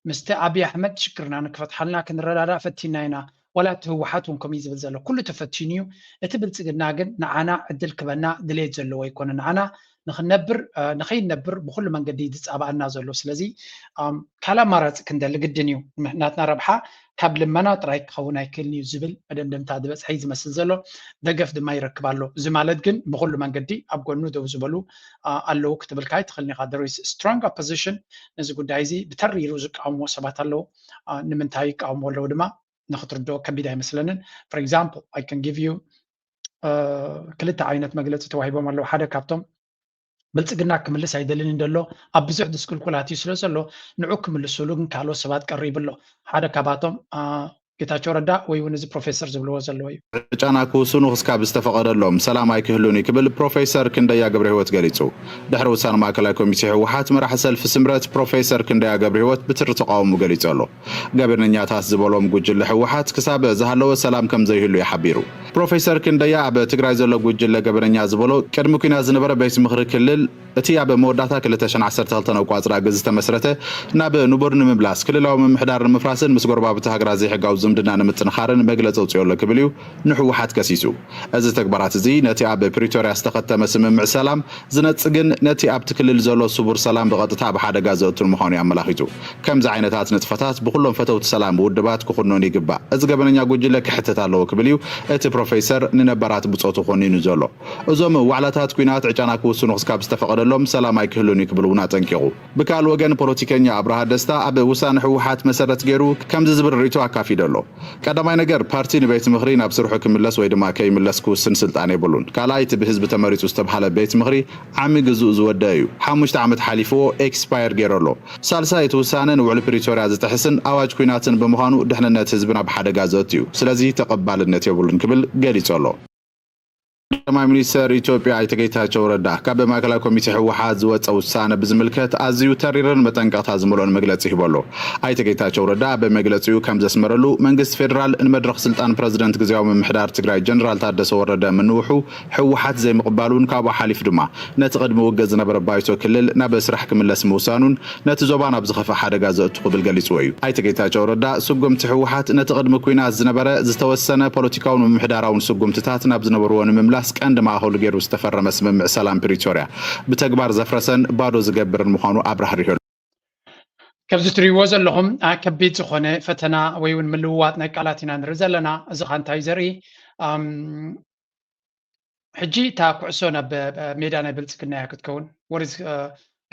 ምስቲ አብይ አሕመድ ሽክርና ንክፈትሐልና ክንረዳዳ ፈቲና ኢና ወላት ህወሓቱን ከም ይዝብል ዘሎ ኩሉ ተፈቲኒዩ እቲ ብልጽግና ግን ንዓና ዕድል ክበና ድሌት ዘለዎ ይኮነ ንዓና ንኸይነብር ብኩሉ መንገዲ ዝጻባአና ዘሎ ስለዚ ካላ ማራጽ ክንደል ግድን እዩ ናትና ረብሓ ካብ ልመና ጥራይ ክኸውን ኣይክእልን እዩ ዝብል መደምደምታ ዝበፅሐ ዝመስል ዘሎ ደገፍ ድማ ይረክብ ኣሎ እዚ ማለት ግን ብኩሉ መንገዲ ኣብ ጎኑ ደው ዝበሉ ኣለዉ ክትብልካ ትኽእልኒ ኢኻ there is strong opposition ነዚ ጉዳይ እዚ ብተሪሩ ዝቃወምዎ ሰባት ኣለዉ ንምንታይ ይቃወምዎ ኣለዉ ድማ ንኽትርድኦ ከቢድ ኣይመስለንን for example I can give you ክልተ ዓይነት መግለፂ ተዋሂቦም ኣለዉ ሓደ ካብቶም ብልጽግና ክምልስ አይደልን እንደሎ ኣብ ብዙሕ ድስኩልኩላት እዩ ስለ ዘሎ ንዑ ክምልስሉ ግን ካልኦት ሰባት ቀሪብ ኣሎ ሓደ ካባቶም ጌታቸው ረዳ ወይ እውን እዚ ፕሮፌሰር ዝብልዎ ዘለዎ እዩ ጫና ክውስኑ ክስካብ ዝተፈቀደሎም ሰላማይ ክህሉን ክብል ፕሮፌሰር ክንደያ ገብረ ህይወት ገሊጹ ድሕሪ ውሳነ ማእከላይ ኮሚቴ ህወሓት መራሒ ሰልፊ ስምረት ፕሮፌሰር ክንደያ ገብረ ህይወት ብትሪ ተቃውሞ ገሊጹ ኣሎ ገበርነኛታት ዝበሎም ጉጅለ ህወሓት ክሳብ ዝሃለወ ሰላም ከም ዘይህሉ ይሓቢሩ ፕሮፌሰር ክንደያ ኣብ ትግራይ ዘሎ ጉጅለ ገበርነኛ ዝበሎ ቅድሚ ኩናት ዝነበረ ቤት ምክሪ ክልል እቲ ኣብ መወዳእታ 2012 ቋፅራ ግዝ ዝተመስረተ ናብ ንቡር ንምምላስ ክልላዊ ምምሕዳር ንምፍራስን ምስ ጎረባብቲ ሃገራት ዘይሕጋዊ ዝምድና ንምጥንኻርን መግለፂ ኣውፅኡ ኣሎ ክብል እዩ ንህወሓት ከሲሱ እዚ ተግባራት እዚ ነቲ ኣብ ፕሪቶርያ ዝተኸተመ ስምምዕ ሰላም ዝነጽግን ነቲ ኣብቲ ክልል ዘሎ ስቡር ሰላም ብቐጥታ ብሓደጋ ዘእቱን ምዃኑ ኣመላኺቱ ከምዚ ዓይነታት ንጥፈታት ብኩሎም ፈተውቲ ሰላም ውድባት ክኹኖን ይግባእ እዚ ገበነኛ ጉጅለ ክሕተት ኣለዎ ክብል እዩ እቲ ፕሮፌሰር ንነበራት ብጾቱ ኾኒኑ ዘሎ እዞም ዋዕላታት ኩናት ዕጫና ክውስኑ ክስካብ ዝተፈቀደሎም ሰላማይ ክህሉን ይክብል እውን አጠንቂቁ ብካል ወገን ፖለቲከኛ አብርሃ ደስታ ኣብ ውሳነ ሕወሓት መሰረት ገይሩ ከምዚ ዝብል ርእይቶ አካፊዱ ኣሎ ቀዳማይ ነገር ፓርቲ ንቤት ምኽሪ ናብ ስርሑ ክምለስ ወይ ድማ ከይምለስ ክውስን ስልጣን የብሉን ካልኣይ እቲ ብህዝቢ ተመሪፁ ዝተባሃለ ቤት ምኽሪ ዓሚ ግዝኡ ዝወደ እዩ 5 ዓመት ሓሊፍዎ ኤክስፓየር ገይሩ ኣሎ ሳልሳይ እቲ ውሳነ ንውዕል ፕሪቶሪያ ዝጥሕስን ኣዋጅ ኩናትን ብምዃኑ ድሕንነት ህዝብን ኣብ ሓደጋ ዘእትዩ ስለዚ ተቐባልነት የብሉን ክብል ገሊጹ ኣሎ ቀዳማይ ሚኒስትር ኢትዮጵያ ኣይተ ጌታቸው ረዳ ካብ ማእከላዊ ኮሚቴ ሕወሓት ዝወፀ ውሳነ ብዝምልከት ኣዝዩ ተሪርን መጠንቀቕታ ዝመልኦን መግለፂ ሂቡ ኣሎ ኣይተ ጌታቸው ረዳ በመግለፂኡ ከም ዘስመረሉ መንግስቲ ፌደራል ንመድረኽ ስልጣን ፕረዚደንት ግዜያዊ ምምሕዳር ትግራይ ጀነራል ታደሰ ወረደ ምንውሑ ሕወሓት ዘይምቕባሉን ካብኡ ሓሊፉ ድማ ነቲ ቅድሚ ውግእ ዝነበረ ባይቶ ክልል ናብ ስራሕ ክምለስ ምውሳኑን ነቲ ዞባ ናብ ዝኸፈ ሓደጋ ዘእቱ ክብል ገሊፅዎ እዩ ኣይተ ጌታቸው ረዳ ስጉምቲ ሕወሓት ነቲ ቅድሚ ኩናት ዝነበረ ዝተወሰነ ፖለቲካውን ምምሕዳራውን ስጉምትታት ናብ ዝነበርዎ ንምምላስ ቀንዲ ማእኸሉ ገይሩ ዝተፈረመ ስምምዕ ሰላም ፕሪቶሪያ ብተግባር ዘፍረሰን ባዶ ዝገብርን ምዃኑ ኣብራህሪሁ ከምዚ ትሪእዎ ዘለኹም ከቢድ ዝኾነ ፈተና ወይ እውን ምልውዋጥ ናይ ቃላት ኢና ንርኢ ዘለና እዚ ኸ እንታይ ዘርኢ ሕጂ እታ ኩዕሶ ናብ ሜዳ ናይ ብልፅግና እያ ክትከውን ወሪዝ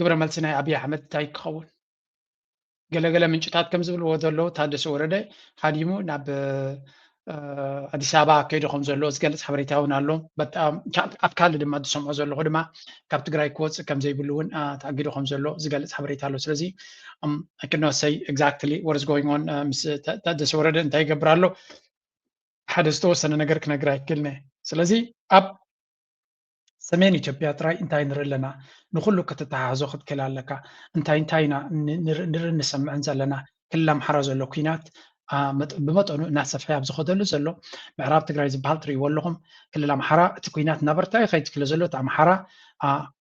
ግብረ መልሲ ናይ ኣብዪ ኣሕመድ እንታይ ክኸውን ገለገለ ምንጭታት ከም ዝብልዎ ዘለዉ ታደሰ ወረደ ሃዲሙ ናብ አዲስ አበባ ከይደኹም ዘሎ ዝገልጽ ሓበሬታ እውን ኣሎ በጣም ኣብ ካልእ ድማ ዝሰምዖ ዘለኹ ድማ ካብ ትግራይ ክወፅእ ከም ዘይብሉ እውን ተኣጊዱ ከም ዘሎ ዝገልጽ ሓበሬታ ኣሎ ስለዚ I cannot say exactly what is going on ምስ ታደሰ ወረደ እንታይ ይገብር ኣሎ ሓደ ዝተወሰነ ነገር ክነግር ኣይክእልኒ ስለዚ ኣብ ሰሜን ኢትዮጵያ ጥራይ እንታይ ንርኢ ኣለና ንኩሉ ክትተሓሓዞ ክትክእል ኣለካ እንታይ ኢና ንርኢ ንሰምዕን ዘለና ክልል ኣምሓራ ዘሎ ኩናት بمطعن الناس في عبد خدلو زلو معراب تقرأ زبالت ري ولهم كل الأمحرة تكوينات نبرتاي خيط كل زلو تأمحرة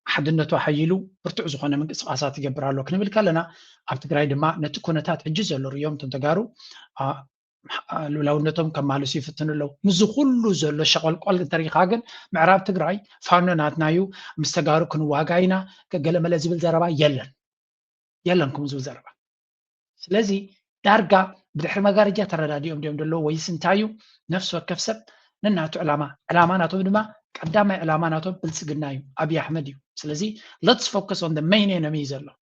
حد النتو حيلو برتعو زخونا من قصاصات يقبرالو كنبل كلنا عبد تقرأ دما نتكونتات عجزة لو اليوم تنتقارو لو نتهم كمالو سيفتن لو مزخلو زلو شغل قول التاريخ هاجن معراب تقرأ فانو ناتنايو مستقارو كنو واقعينا كقل ملازي بالزربا يلن كم زو زربا سلازي دارقا بدحر مغارجة ترداديهم ديهم دلو ويسنتايو نفس وكف سب نناتو علامة ناتو بدما قدام علامة ناتو بلسقنايو أبي أحمديو سلازي let's focus on the main enemy زلو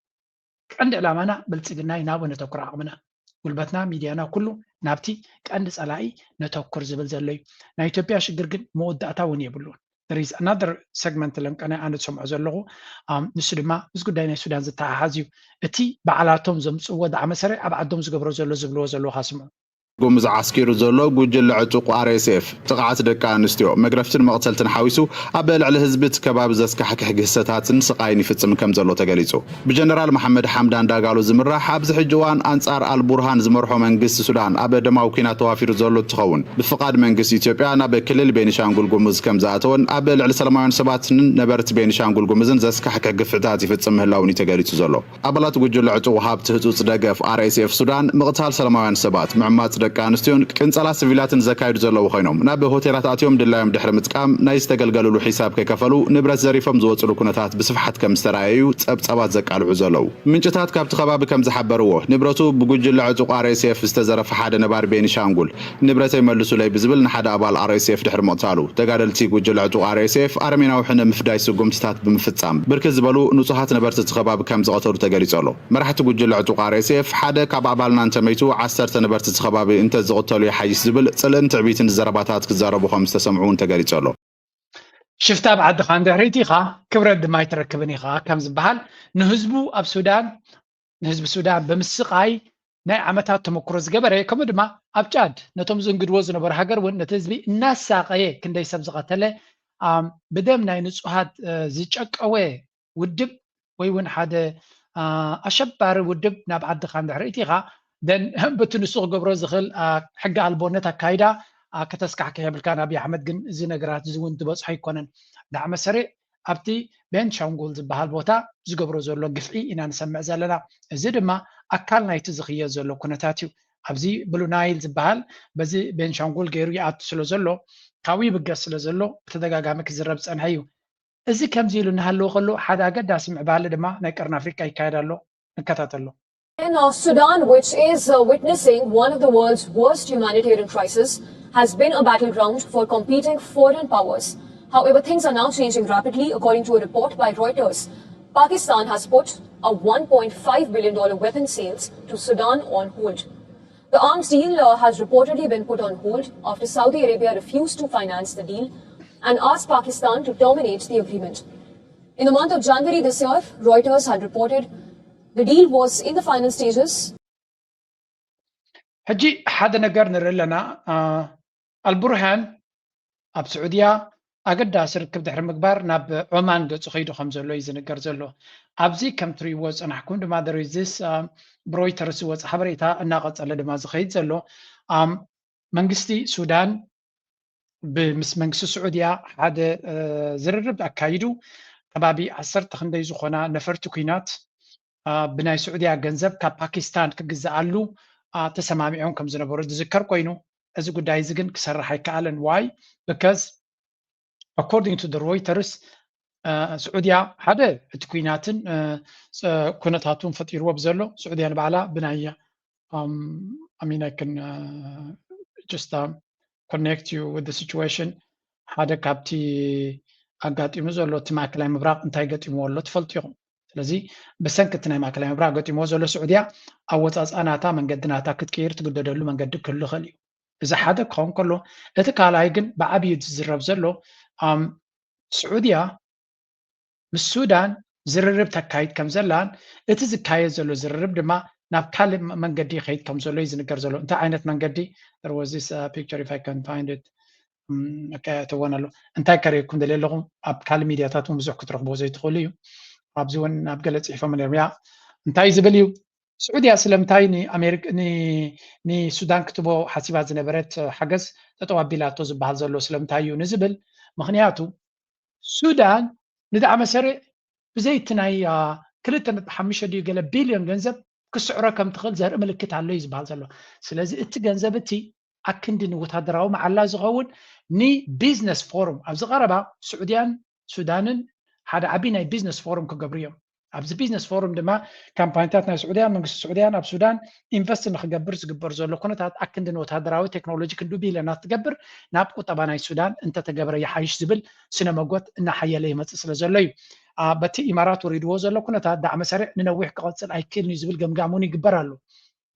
عند علامة بلسقناي نابو نتوكر عقمنا قلبتنا ميديانا كله نابتي كأند سألاي نتوكر زبل زلو نا إثيوبيا شقرقن مودة وني يبلون there is another segment لنك أنا سمع زلو نسلما زقود داينا السودان زتا حازيو اتي بعلاتهم زمس ودع مسرع أبعدهم زقبرو زلو خاسمو قومز عسكيرو زلو قوجل عتوق RSF تقعت دكا انستيو مغرفتن مقتلتن حاويسو ابل على حزبت كباب زسك حكي حقستاتن سقايني فصم كم زلو تغليصو بجنرال محمد حمدان داغالو زمرا حبز حجوان انصار البرهان زمرحو منግስት ሱዳን አበ ደማው ኩና ተዋፊሩ ዘሎ ትኸውን بفقاد መንግስት ኢትዮጵያ ናብ ክልል ቤኒሻንጉል ጉሙዝ ከም ዛተውን አበል على ሰላማውያን ሰባትን ነበርት ቤኒሻንጉል ጉሙዝን ዘስክ حكي ግፍዕታት ይፈጽም ህላውን ተገሊጹ ዘሎ አበላት ጉጅል عتوق ሀብት ህጹጽ ደገፍ RSF ሱዳን መቅታል ሰላማውያን ሰባት ምዕማጽ ደቂ ኣንስትዮን ቅንጸላ ሲቪላትን ዘካይዱ ዘለዉ ኮይኖም ናብ ሆቴላት ኣትዮም ድላዮም ድሕሪ ምጥቃም ናይ ዝተገልገልሉ ሒሳብ ከከፈሉ ንብረት ዘሪፎም ዝወጽሉ ኩነታት ብስፍሓት ከም ዝተራእዩ ጸብጸባት ዘቃልዑ ዘለዉ ምንጭታት ካብቲ ከባቢ ከም ዝሓበርዎ ንብረቱ ብጉጅለ ዕጡቕ RSF ዝተዘረፈ ሓደ ነባር ቤኒሻንጉል ንብረተይ መልሱ ለይ ብዝብል ንሓደ ኣባል RSF ድሕሪ ምቕታሉ ተጋደልቲ ጉጅለ ዕጡቕ RSF ኣርሜናዊ ሕነ ምፍዳይ ስጉምትታት ብምፍጻም ብርክት ዝበሉ ንጹሃት ነበርቲ እቲ ከባቢ ከም ዝቐተሉ ተገሊጹ ኣሎ መራሕቲ ጉጅለ ዕጡቕ RSF ሓደ ካብ ኣባልና እንተመይቱ 10 ነበርቲ እቲ ከባቢ انت زغتلو يحيس زبل صلن تعبيتن زرباتات كزاربو خمس تسمعون تغريصلو شفتا بعد خان دحريتي خا كبرد ما يتركبني خا كم زبحال نهزبو اب سودان نهزب السودان بمسقاي ناي عمتات تمكرو زغبره كم دما اب تشاد نتوم زنقدو زنبر هاجر ونتزبي الناس ساقيه كندي سبزقتله بدم ناي نصحات زيچقوي ودب وي ون حدا اشبار ودب ناب عد خان دحريتي خا دن بتنسوق قبر زخل حق البونت كايدا كتسكع كيبل كان ابي احمد جن زي نغرات زون تبصح يكونن دعم سريع ابتي بين شانغول زبال بوتا زقبر زلو قفعي ان نسمع زلنا زي دما اكل نايت زخيه زلو كنتاتيو ابزي بلو نايل زبال بزي بين شانغول غيرو يات سلو زلو كاوي بقى سلو زلو بتدغاغام كزرب صنحيو ازي كم زيلو نهلو خلو حدا قد اسمع بال دما ناي قرن افريقيا يكايدالو نكتاتلو In Sudan, which is witnessing one of the world's worst humanitarian crises, has been a battleground for competing foreign powers. However, things are now changing rapidly. According to a report by Reuters, Pakistan has put a $1.5 billion weapon sales to Sudan on hold. The arms deal has reportedly been put on hold after Saudi Arabia refused to finance the deal and asked Pakistan to terminate the agreement. In the month of January this year, Reuters had reported the deal was in the final stages. ሕጂ ሓደ ነገር ንርኢ ኣለና አልቡርሃን ኣብ ስዑድያ ኣገዳሲ ርክብ ድሕሪ ምግባር ናብ ዑማን ገፁ ኸይዱ ከም ዘሎ እዩ ዝንገር ዘሎ ኣብዚ ከም ትሪእዎ ፀናሕኩም ድማ ደረዚስ ብሮይተርስ ዝወፀ ሓበሬታ እናቐፀለ ድማ ዝኸይድ ዘሎ መንግስቲ ሱዳን ብምስ መንግስቲ ስዑድያ ሓደ ዝርርብ ኣካይዱ ከባቢ 10 ክንደይ ዝኾና ነፈርቲ ኩናት ብናይ ስዑድያ ገንዘብ ካብ ፓኪስታን ክግዛኣሉ ተሰማሚዖም ከም ዝነበሩ ዝዝከር ኮይኑ እዚ ጉዳይ እዚ ግን ክሰርሕ ኣይከኣለን ዋይ because according to the Reuters ስዑድያ ሓደ እቲ ኩናትን ኩነታቱን ፈጢርዎ ብዘሎ ስዑድያ ንባዕላ ብናይ I mean I can just connect you with the situation ሓደ ካብቲ ኣጋጢሙ ዘሎ እቲ ማእከላይ ምብራቅ እንታይ ገጢምዎ ኣሎ ትፈልጡ ኢኹም ስለዚ ብሰንኪ ናይ ማእከላይ ምብራቅ ገጢምዎ ዘሎ ስዑድያ ኣብ ወፃፃናታ መንገድናታ ክትቀይር ትግደደሉ መንገዲ ክህሉ ይኽእል እዩ እዚ ሓደ ክኸውን ከሎ እቲ ካልኣይ ግን ብዓብዪ ዝዝረብ ዘሎ ስዑድያ ምስ ሱዳን ዝርርብ ተካይድ ከም ዘላን እቲ ዝካየድ ዘሎ ዝርርብ ድማ ናብ ካልእ መንገዲ ይኸይድ ከም ዘሎ እዩ ዝንገር ዘሎ እንታይ ዓይነት መንገዲ there was this picture if I can find it ተወናሉ እንታይ ከሪእኩም ዘለኹም ኣብ ካልእ ሚድያታት እውን ብዙሕ ክትረኽብዎ ዘይትኽእሉ እዩ ኣብዚ እውን ኣብ ገለ ፅሒፎም ነይሮም ያ እንታይ ዝብል እዩ ስዑድያ ስለምንታይ ንሱዳን ክትቦ ሓሲባ ዝነበረት ሓገዝ ጠጠው ኣቢላቶ ዝበሃል ዘሎ ስለምንታይ እዩ ንዝብል ምክንያቱ ሱዳን ንዳዕመ መሰረዕ ብዘይቲ ናይ 2.5 ገለ ቢልዮን ገንዘብ ክስዕሮ ከም ትኽእል ዘርኢ ምልክት ኣሎ እዩ ዝበሃል ዘሎ ስለዚ እቲ ገንዘብ እቲ ኣክንዲ ንወታደራዊ መዓላ ዝኸውን ንቢዝነስ ፎረም ኣብዚ ቀረባ ስዑድያን ሱዳንን ሓደ ዓቢ ናይ ቢዝነስ ፎረም ክገብሩ እዮም ኣብዚ ቢዝነስ ፎረም ድማ ካምፓኒታት ናይ ስዑድያ መንግስቲ ስዑድያን ኣብ ሱዳን ኢንቨስት ንክገብር ዝግበር ዘሎ ኩነታት ኣክንዲ ንወታደራዊ ቴክኖሎጂ ክንዱ ቢልዮናት ትገብር ናብ ቁጠባ ናይ ሱዳን እንተተገብረ ይሓይሽ ዝብል ስነ መጎት እናሓየለ ይመፅእ ስለ ዘሎ እዩ በቲ ኢማራት ወሪድዎ ዘሎ ኩነታት ዳዕመ መሰረዕ ንነዊሕ ክቐፅል ኣይክእልን እዩ ዝብል ገምጋም እውን ይግበር ኣሎ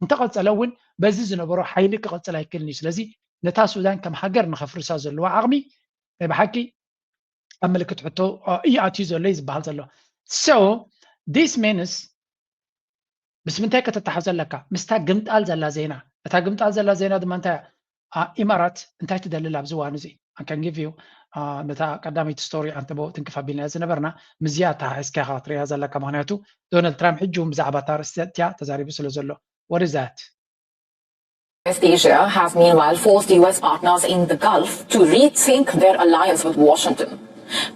እንተቐፀለ እውን በዚ ዝነበሮ ሓይሊ ክቐፅል ኣይክእልን እዩ ስለዚ ነታ ሱዳን ከም ሃገር ንኸፍርሳ ዘለዋ ዓቕሚ ናይ ብሓቂ ኣብ ምልክት ሕቶ እዩ ኣትዩ ዘሎ እዩ ዝበሃል ዘሎ so this means ብስምንታይ ከተተሓዘለካ ምስታ ግምጣል ዘላ ዜና እታ ግምጣል ዘላ ዜና ድማ እንታይ ኢማራት እንታይ ትደልል ኣብዚ እዋን እዚ I can give you ነታ ቀዳመይቲ ስቶሪ ኣንተ ቦ ትንክፍ ኣቢልና ዝነበርና ምዝያታ ሕዝካ ክትሪኣ ዘለካ ምክንያቱ ዶናልድ ትራምፕ ሕጂ እውን ብዛዕባ እታ ርእስቲያ ተዛሪቡ ስለ ዘሎ what is that West Asia has meanwhile forced US partners in the Gulf to rethink their alliance with Washington.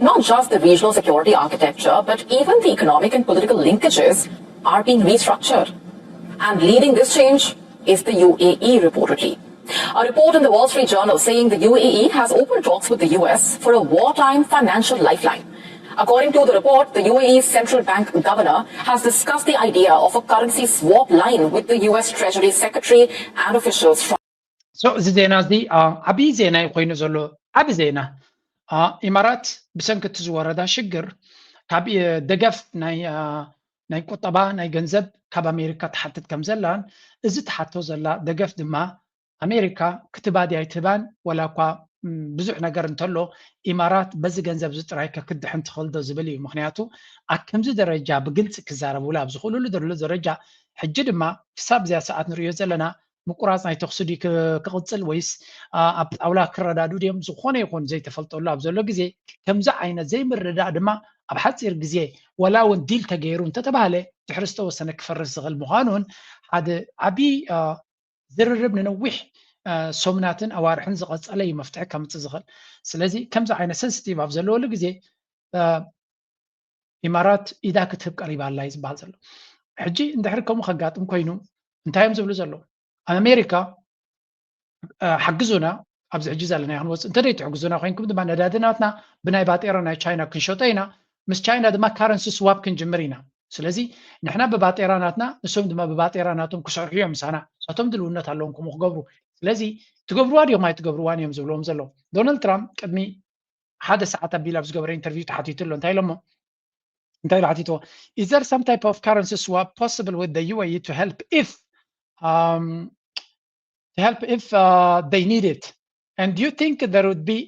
Not just the regional security architecture, but even the economic and political linkages are being restructured. And leading this change is the UAE reportedly. A report in the Wall Street Journal saying the UAE has opened talks with the US for a wartime financial lifeline. According to the report, the UAE's central bank governor has discussed the idea of a currency swap line with the US Treasury Secretary and officials from... So, the zena is the abi zena ኮይኑ ዘሎ abi zena ኢማራት ብሰንኪ ዝወረዳ ሽግር ካብ ደገፍ ናይ ቁጠባ ናይ ገንዘብ ካብ ኣሜሪካ ተሓትት ከም ዘላን እዚ ተሓቶ ዘላ ደገፍ ድማ ኣሜሪካ ክትባድ ኣይትባን ወላ እኳ ብዙሕ ነገር እንተሎ ኢማራት በዚ ገንዘብ ዝጥራይ ከክድሕን ትኽእል ዶ ዝብል እዩ ምክንያቱ ኣብ ከምዚ ደረጃ ብግልፂ ክዛረብሉ ኣብ ዝኽእልሉ ደረጃ ሕጂ ድማ ክሳብ እዚኣ ሰዓት ንሪኦ ዘለና ምቁራፅ ናይ ተኽስዲ ክቕፅል ወይስ ኣብ ጣውላ ክረዳዱ ድዮም ዝኾነ ይኹን ዘይተፈልጠሉ ኣብ ዘሎ ግዜ ከምዚ ዓይነት ዘይምርዳእ ድማ ኣብ ሓፂር ግዜ ወላ እውን ዲል ተገይሩ እንተተባሃለ ድሕሪ ዝተወሰነ ክፈርስ ዝኽእል ምዃኑን ሓደ ዓብዪ ዝርርብ ንነዊሕ ሶምናትን ኣዋርሕን ዝቐፀለ እዩ መፍትሒ ከምፅእ ዝኽእል ስለዚ ከምዚ ዓይነት ሰንስቲቭ ኣብ ዘለወሉ ግዜ ኢማራት ኢዳ ክትህብ ቀሪባ ኣላ እዩ ዝበሃል ዘሎ ሕጂ እንድሕሪ ከምኡ ከጋጥም ኮይኑ እንታይ እዮም ዝብሉ ዘሎ ኣሜሪካ ሓግዙና ኣብዚ ሕጂ ዘለና ክንወፅእ እንተደይ ትሕግዙና ኮይንኩም ድማ ነዳድናትና ብናይ ባጤራ ናይ ቻይና ክንሸጦ ኢና ምስ ቻይና ድማ ካረንሲ ስዋፕ ክንጅምር ኢና ስለዚህ ንሕና በባጤራናትና ንሶም ድማ በባጤራናቶም ክሰርሑ እዮም ምሳና ሳቶም ድልውነት ኣለዎም ከምኡ ክገብሩ ስለዚ ትገብርዋ ድዮም ኣይትገብርዋን እዮም ዝብሎም ዘሎ ዶናልድ ትራምፕ ቅድሚ ሓደ ሰዓት ኣቢል ኣብ ዝገበረ ኢንተርቪው ተሓቲቱ ኣሎ እንታይ ኢሎሞ እንታይ ኢሉ ሓቲትዎ is there some type of currency swap possible with the UAE to help if they need it and do you think there would be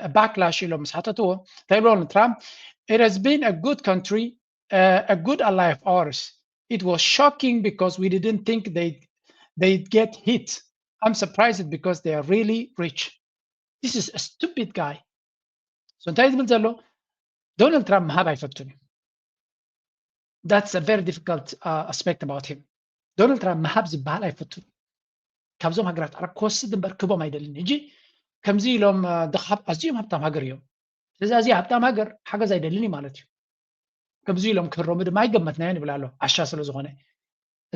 a backlash ኢሎም ምስ ሓተትዎ እንታይ ኢሎ ትራምፕ it has been a good country a good ally of ours it was shocking because we didn't think they'd get hit I'm surprised because they are really rich this is a stupid guy so እንታይ ዝብል ዘሎ ዶናልድ ትራምፕ ምሃብ ኣይፈቱን that's a very difficult aspect about him ዶናልድ ትራምፕ ምሃብ ዝበሃል ኣይፈቱን ካብዞም ሃገራት ዓረብ ክወስድ እምበር ክቦም አይደልን እጂ ከምዚ ኢሎም ድኻብ ኣዝዮም ሃብታም ሃገር እዮም ስለዚ ኣዝዩ ሃብታም ሃገር ሓገዝ አይደልን ማለት እዩ ከምዚ ኢሎም ክህሮሙ ድማ አይገመትናዮን ይብላ ኣሎ ዓሻ ስለ ዝኾነ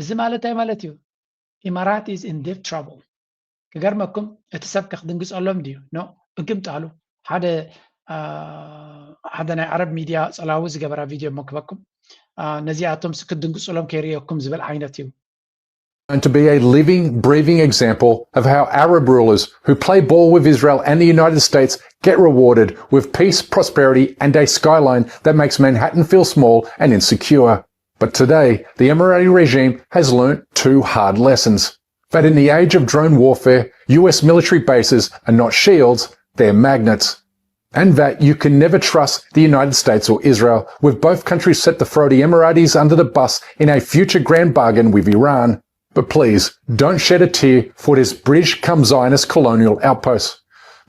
እዚ ማለት ኣይ ማለት እዩ ኢማራት is in deep trouble ክገርመኩም እቲ ሰብ ክድንግፀሎም ድዩ ኖ እግምጣሉ ሓደ ናይ ዓረብ ሚድያ ፀላዊ ዝገበራ ቪድዮ መክበኩም ነዚኣቶም ክድንግፀሎም ከይርየኩም ዝብል ዓይነት እዩ And to be a living, breathing example of how Arab rulers who play ball with Israel and the United States get rewarded with peace, prosperity, and a skyline that makes Manhattan feel small and insecure. But today, the Emirati regime has learnt two hard lessons. That in the age of drone warfare, US military bases are not shields, they're magnets. And that you can never trust the United States or Israel, with both countries set to throw the Emiratis under the bus in a future grand bargain with Iran. But please, don't shed a tear for this British cum Zionist colonial outpost.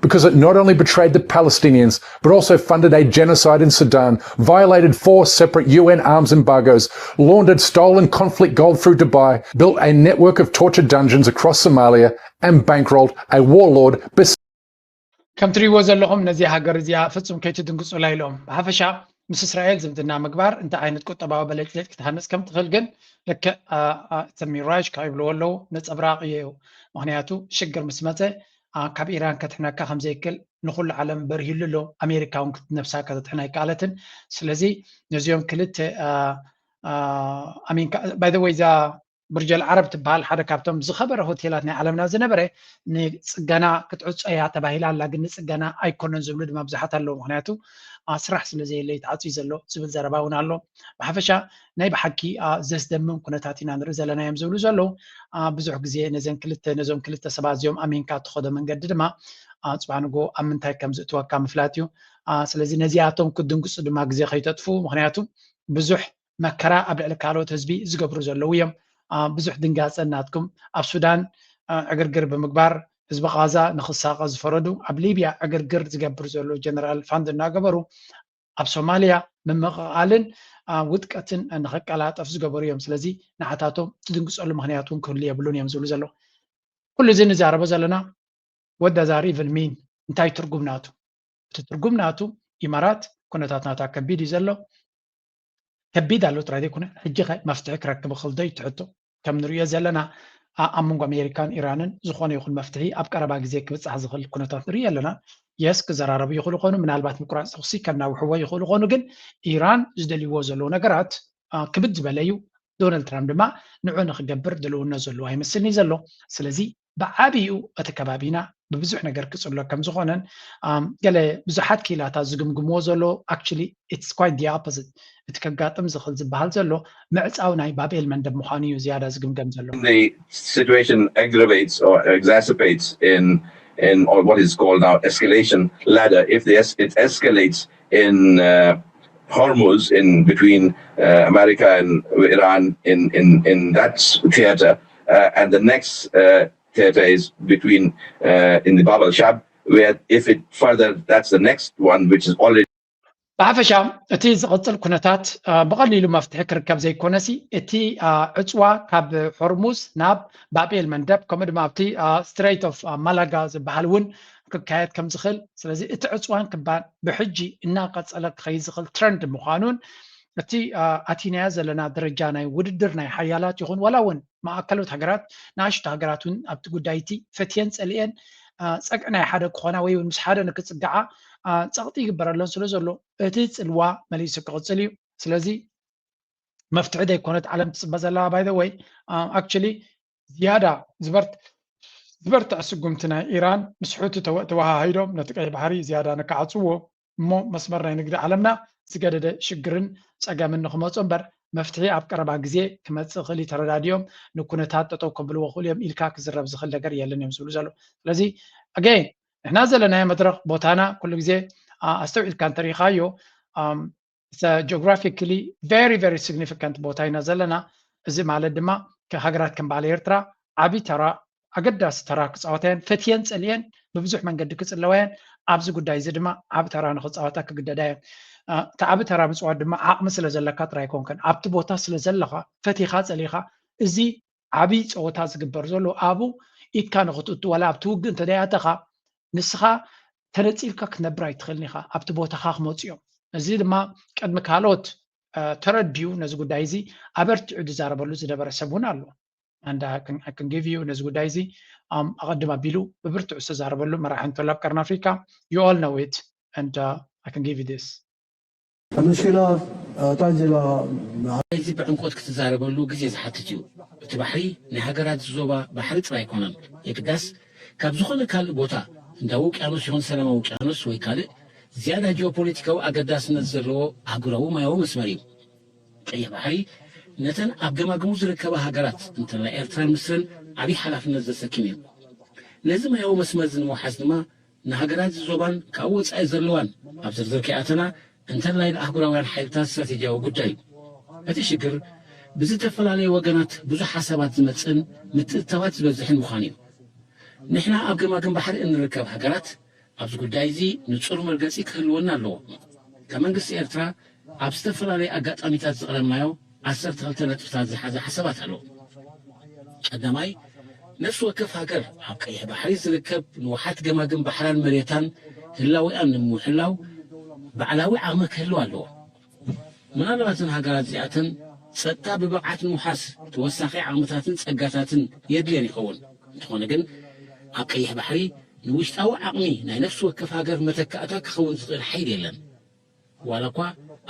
Because it not only betrayed the Palestinians, but also funded a genocide in Sudan, violated 4 separate UN arms embargoes, laundered stolen conflict gold through Dubai, built a network of torture dungeons across Somalia, and bankrolled a warlord ከም ትሪእዎ ዘለኹም ነዚ ሃገር እዚኣ ፍጹም ከይትድንግፁላ ኢሎም ብሓፈሻ ምስ እስራኤል ዝምድና ምግባር እንታይ ዓይነት ቁጠባዊ በለጭለጭ ክትሃነፅ ከም ትኽእል ግን ልክዕ ሚራጅ ካብ ይብልዎ ኣለዉ ነፀብራቕ እዩ ምክንያቱ ሽግር ምስ መፀ ካብ ኢራን ከትሕነካ ከም ዘይክእል ንኩሉ ዓለም በርሂሉ ኣሎ ኣሜሪካ እውን ክትነብሳ ከተትሕና ይከኣለትን ስለዚ ነዚኦም ክልተ ኣሚን ባይ ዘ ወይ ዛ ብርጀል ዓረብ ትበሃል ሓደ ካብቶም ዝኸበረ ሆቴላት ናይ ዓለምና ዝነበረ ንፅገና ክትዕፆ እያ ተባሂላ ኣላ ግን ንፅገና ኣይኮነን ዝብሉ ድማ ብዙሓት ኣለዉ ምክንያቱ ስራሕ ስለዘየለ ተዓፅዩ ዘሎ ዝብል ዘረባ እውን ኣሎ ብሓፈሻ ናይ ብሓቂ ዘስደምም ኩነታት ኢና ንርኢ ዘለና እዮም ዝብሉ ዘለዉ ብዙሕ ግዜ ነዞም ክልተ ሰባት እዚኦም ኣሜንካ እትኸዶ መንገዲ ድማ ፅባሕ ንጎ ኣብ ምንታይ ከም ዝእትወካ ምፍላጥ እዩ ስለዚ ነዚኣቶም ክድንግፁ ድማ ግዜ ከይተጥፉ ምክንያቱ ብዙሕ መከራ ኣብ ልዕሊ ካልኦት ህዝቢ ዝገብሩ ዘለዉ እዮም ብዙሕ ድንጋፀ ናትኩም ኣብ ሱዳን ዕግርግር ብምግባር ህዝቢ ጋዛ ንክሳቀ ዝፈረዱ ኣብ ሊብያ ዕግርግር ዝገብር ዘሎ ጀነራል ፋንድ እናገበሩ ኣብ ሶማልያ ምምቕቃልን ውጥቀትን ንክቀላጠፍ ዝገበሩ እዮም ስለዚ ንዓታቶም ዝድንግፀሉ ምክንያት እውን ክህሉ የብሉን እዮም ዝብሉ ዘሎ ኩሉ እዚ ንዛረቦ ዘለና what does that even mean እንታይ ትርጉም ናቱ እቲ ትርጉም ናቱ ኢማራት ኩነታት ናታ ከቢድ እዩ ዘሎ ከቢድ ኣሎ ጥራይ ዘይኮነ ሕጂ መፍትሒ ክረክብ ክእል ዶ ይትሕቶ ከም ንሪኦ ዘለና ኣብ መንጎ ኣሜሪካን ኢራንን ዝኾነ ይኹን መፍትሒ ኣብ ቀረባ ግዜ ክብፃሕ ዝኽእል ኩነታት ንሪኢ ኣለና የስ ክዘራረቡ ይኽእሉ ኮኑ ምናልባት ምቁራፅ ተኽሲ ከናውሕዎ ይኽእሉ ኮኑ ግን ኢራን ዝደልይዎ ዘለዉ ነገራት ክብድ ዝበለ እዩ ዶናልድ ትራምፕ ድማ ንዑ ንክገብር ድልውነት ዘለዎ ኣይመስልኒ ዘሎ ስለዚ ብዓብኡ እቲ ከባቢና ብብዙሕ ነገር ክፅሎ ከም ዝኾነን ገለ ብዙሓት ኪላታት ዝግምግምዎ ዘሎ actually it's quite the opposite እቲ ከጋጥም ዝኽእል ዝበሃል ዘሎ ምዕፃው ናይ ባቤል መንደብ ምዃኑ እዩ ዝያዳ ዝግምገም ዘሎ the situation aggravates or exacerbates in or what is called now escalation ladder if it escalates in Hormuz in between America and Iran in that theater and the next theater is between in the Bab al-Shab where if it further that's the next one which is already ብሓፈሻ እቲ ዝቕፅል ኩነታት ብቐሊሉ መፍትሒ ክርከብ ዘይኮነሲ እቲ ዕፅዋ ካብ ሆርሙዝ ናብ ባቤል መንደብ ከምኡ ድማ ኣብቲ ስትሬት ኦፍ ማላጋ ዝበሃል እውን ክካየድ ከም ዝኽእል ስለዚ እቲ ዕፅዋን ክባን ብሕጂ እናቐፀለ ክኸይድ ዝኽእል ትረንድ ምዃኑን እቲ ኣቲናያ ዘለና ደረጃ ናይ ውድድር ናይ ሓያላት ይኹን ዋላ እውን ማእከሎት ሃገራት ንኣሽቱ ሃገራት እውን ኣብቲ ጉዳይ እቲ ፈትየን ፀሊአን ፀግዒ ናይ ሓደ ክኾና ወይ እውን ምስ ሓደ ንክፅጋዓ ፀቕጢ ይግበረለን ስለ ዘሎ እቲ ፅልዋ መሊሱ ክቕፅል እዩ ስለዚ مفتوح ده يكونت عالم تصبزلا باي ذا واي اكشلي زياده زبرت اسقمتنا ايران مسحوت توها هيدوم نتقي بحري زياده نكعصو مو مسمرنا نقد عالمنا زقدد شجرن صقام نخمص امبر مفتحي اب قربا غزي كمص خلي تراديوم نكونታት تطو كبلو خوليم إلكا كزرب زخل ነገር የለን يمسلو زلو ስለዚህ again احنا زلنا مدرك بوتانا كل غزي استوعب كان تاريخايو it's a geographically very significant بوتاينا زلنا እዚ ማለት ድማ ከሃገራት ከም ባለ ኤርትራ ዓቢ ተራ ኣገዳሲ ተራ ክፃወተን ፈትየን ፀልየን ብብዙሕ መንገዲ ክፅለወን ኣብዚ ጉዳይ እዚ ድማ ዓቢ ተራ ንክፃወታ ክግደዳ እየን እቲ ዓቢ ተራ ምፅዋት ድማ ዓቕሚ ስለ ዘለካ ጥራይ ኮንከን ኣብቲ ቦታ ስለ ዘለኻ ፈቲኻ ፀሊኻ እዚ ዓቢ ፀወታ ዝግበር ዘሎ ኣብኡ ኢትካ ንኽትእቱ ወላ ኣብቲ ውግእ እንተደያተኻ ንስኻ ተነፂልካ ክትነብር ኣይትኽእልን ኢኻ ኣብቲ ቦታኻ ክመፁ እዮም እዚ ድማ ቅድሚ ካልኦት ተረድዩ ነዚ ጉዳይ እዚ ኣበርቲዑ ዝዛረበሉ ዝነበረ ሰብ እውን ኣሎ and I can give you ነዚ ጉዳይ እዚ ኣቐድም ኣቢሉ ብብርቱዕ ዝተዛረበሉ መራሒ እንተሎ ኣብ ቀርኒ ኣፍሪካ you all know it and I can give you this المشكلة تعجب እዚ ብዕምቆት ክትዛረበሉ ግዜ ዝሓትት እዩ እቲ ባሕሪ ናይ ሃገራት ዞባ ባሕሪ ጥራይ ኣይኮነን የክዳስ ካብ ዝኾነ ካልእ ቦታ እንዳ ውቅያኖስ ይኹን ሰላማዊ ውቅያኖስ ወይ ካልእ ዝያዳ ጂኦፖለቲካዊ ኣገዳስነት ዘለዎ ኣህጉራዊ ማያዊ መስመር እዩ ቀይሕ ባሕሪ ነተን ኣብ ገማግሙ ዝርከባ ሃገራት እንተላይ ኤርትራን ምስርን ዓብዪ ሓላፍነት ዘሰኪም እዩ ነዚ ማያዊ መስመር ንምውሓዝ ድማ ንሃገራት ዞባን ካብ ወፃኢ ዘለዋን ኣብ ዝርዝር ከኣተና እንተላይ ኣህጉራውያን ሓይልታት ስትራቴጂያዊ ጉዳይ እዩ እቲ ሽግር ብዝተፈላለየ ወገናት ብዙሕ ሓሳባት ዝመፅን ምትእትታዋት ዝበዝሕን ምዃን እዩ ንሕና ኣብ ገማግም ባሕሪ እንርከብ ሃገራት ኣብዚ ጉዳይ እዚ ንጹር መርገፂ ክህልወና ኣለዎ ካብ መንግስቲ ኤርትራ ኣብ ዝተፈላለየ ኣጋጣሚታት ዝቐረብናዮ 12 ነጥብታት ዝሓዘ ሓሳባት ኣለዎ ቀዳማይ ነፍሲ ወከፍ ሃገር ኣብ ቀይሕ ባሕሪ ዝርከብ ንውሓት ገማግም ባሕራን መሬታን ህላዊኣን ንምሕላው ባዕላዊ ዓቕሚ ክህልው ኣለዎ ምናልባትን ሃገራት እዚኣተን ፀጥታ ብብቕዓት ንምውሓስ ተወሳኺ ዓቕምታትን ፀጋታትን የድልየን ይኸውን እንተኾነ ግን ኣብ ቀይሕ ባሕሪ ንውሽጣዊ ዓቕሚ ናይ ነፍሲ ወከፍ ሃገር መተካእታ ክኸውን ዝኽእል ሓይል የለን ዋላ እኳ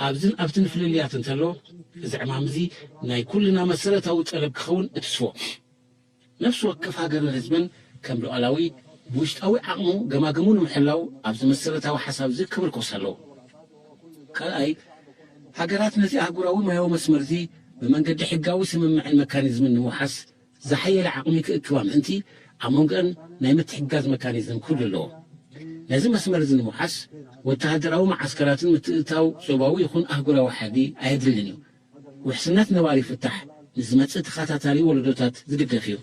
ኣብዝን ኣብትን ፍልልያት እንተሎ እዚ ዕማም እዚ ናይ ኩልና መሰረታዊ ጠለብ ክኸውን እትስፎ ነፍሲ ወከፍ ሃገርን ህዝብን ከም ሉዓላዊ ብውሽጣዊ ዓቕሙ ገማግሙ ንምሕላው ኣብዚ መሰረታዊ ሓሳብ እዚ ክብር ክወስድ ኣለዎ ካልኣይ ሃገራት ነዚ ኣህጉራዊ ማያዊ መስመር እዚ ብመንገዲ ሕጋዊ ስምምዕን መካኒዝምን ንምውሓስ ዝሓየለ ዓቕሚ ክእክባ ምእንቲ ኣብ መንጎአን ናይ ምትሕጋዝ መካኒዝም ክህሉ ኣለዎ ነዚ መስመር እዚ ንምውሓስ ወተሃደራዊ ማዓስከራትን ምትእታው ዞባዊ ይኹን ኣህጉራዊ ሓዲ ኣየድልን እዩ ውሕስነት ነባሪ ይፍታሕ ንዝመፅእ ተኸታታሊ ወለዶታት ዝግደፍ እዩ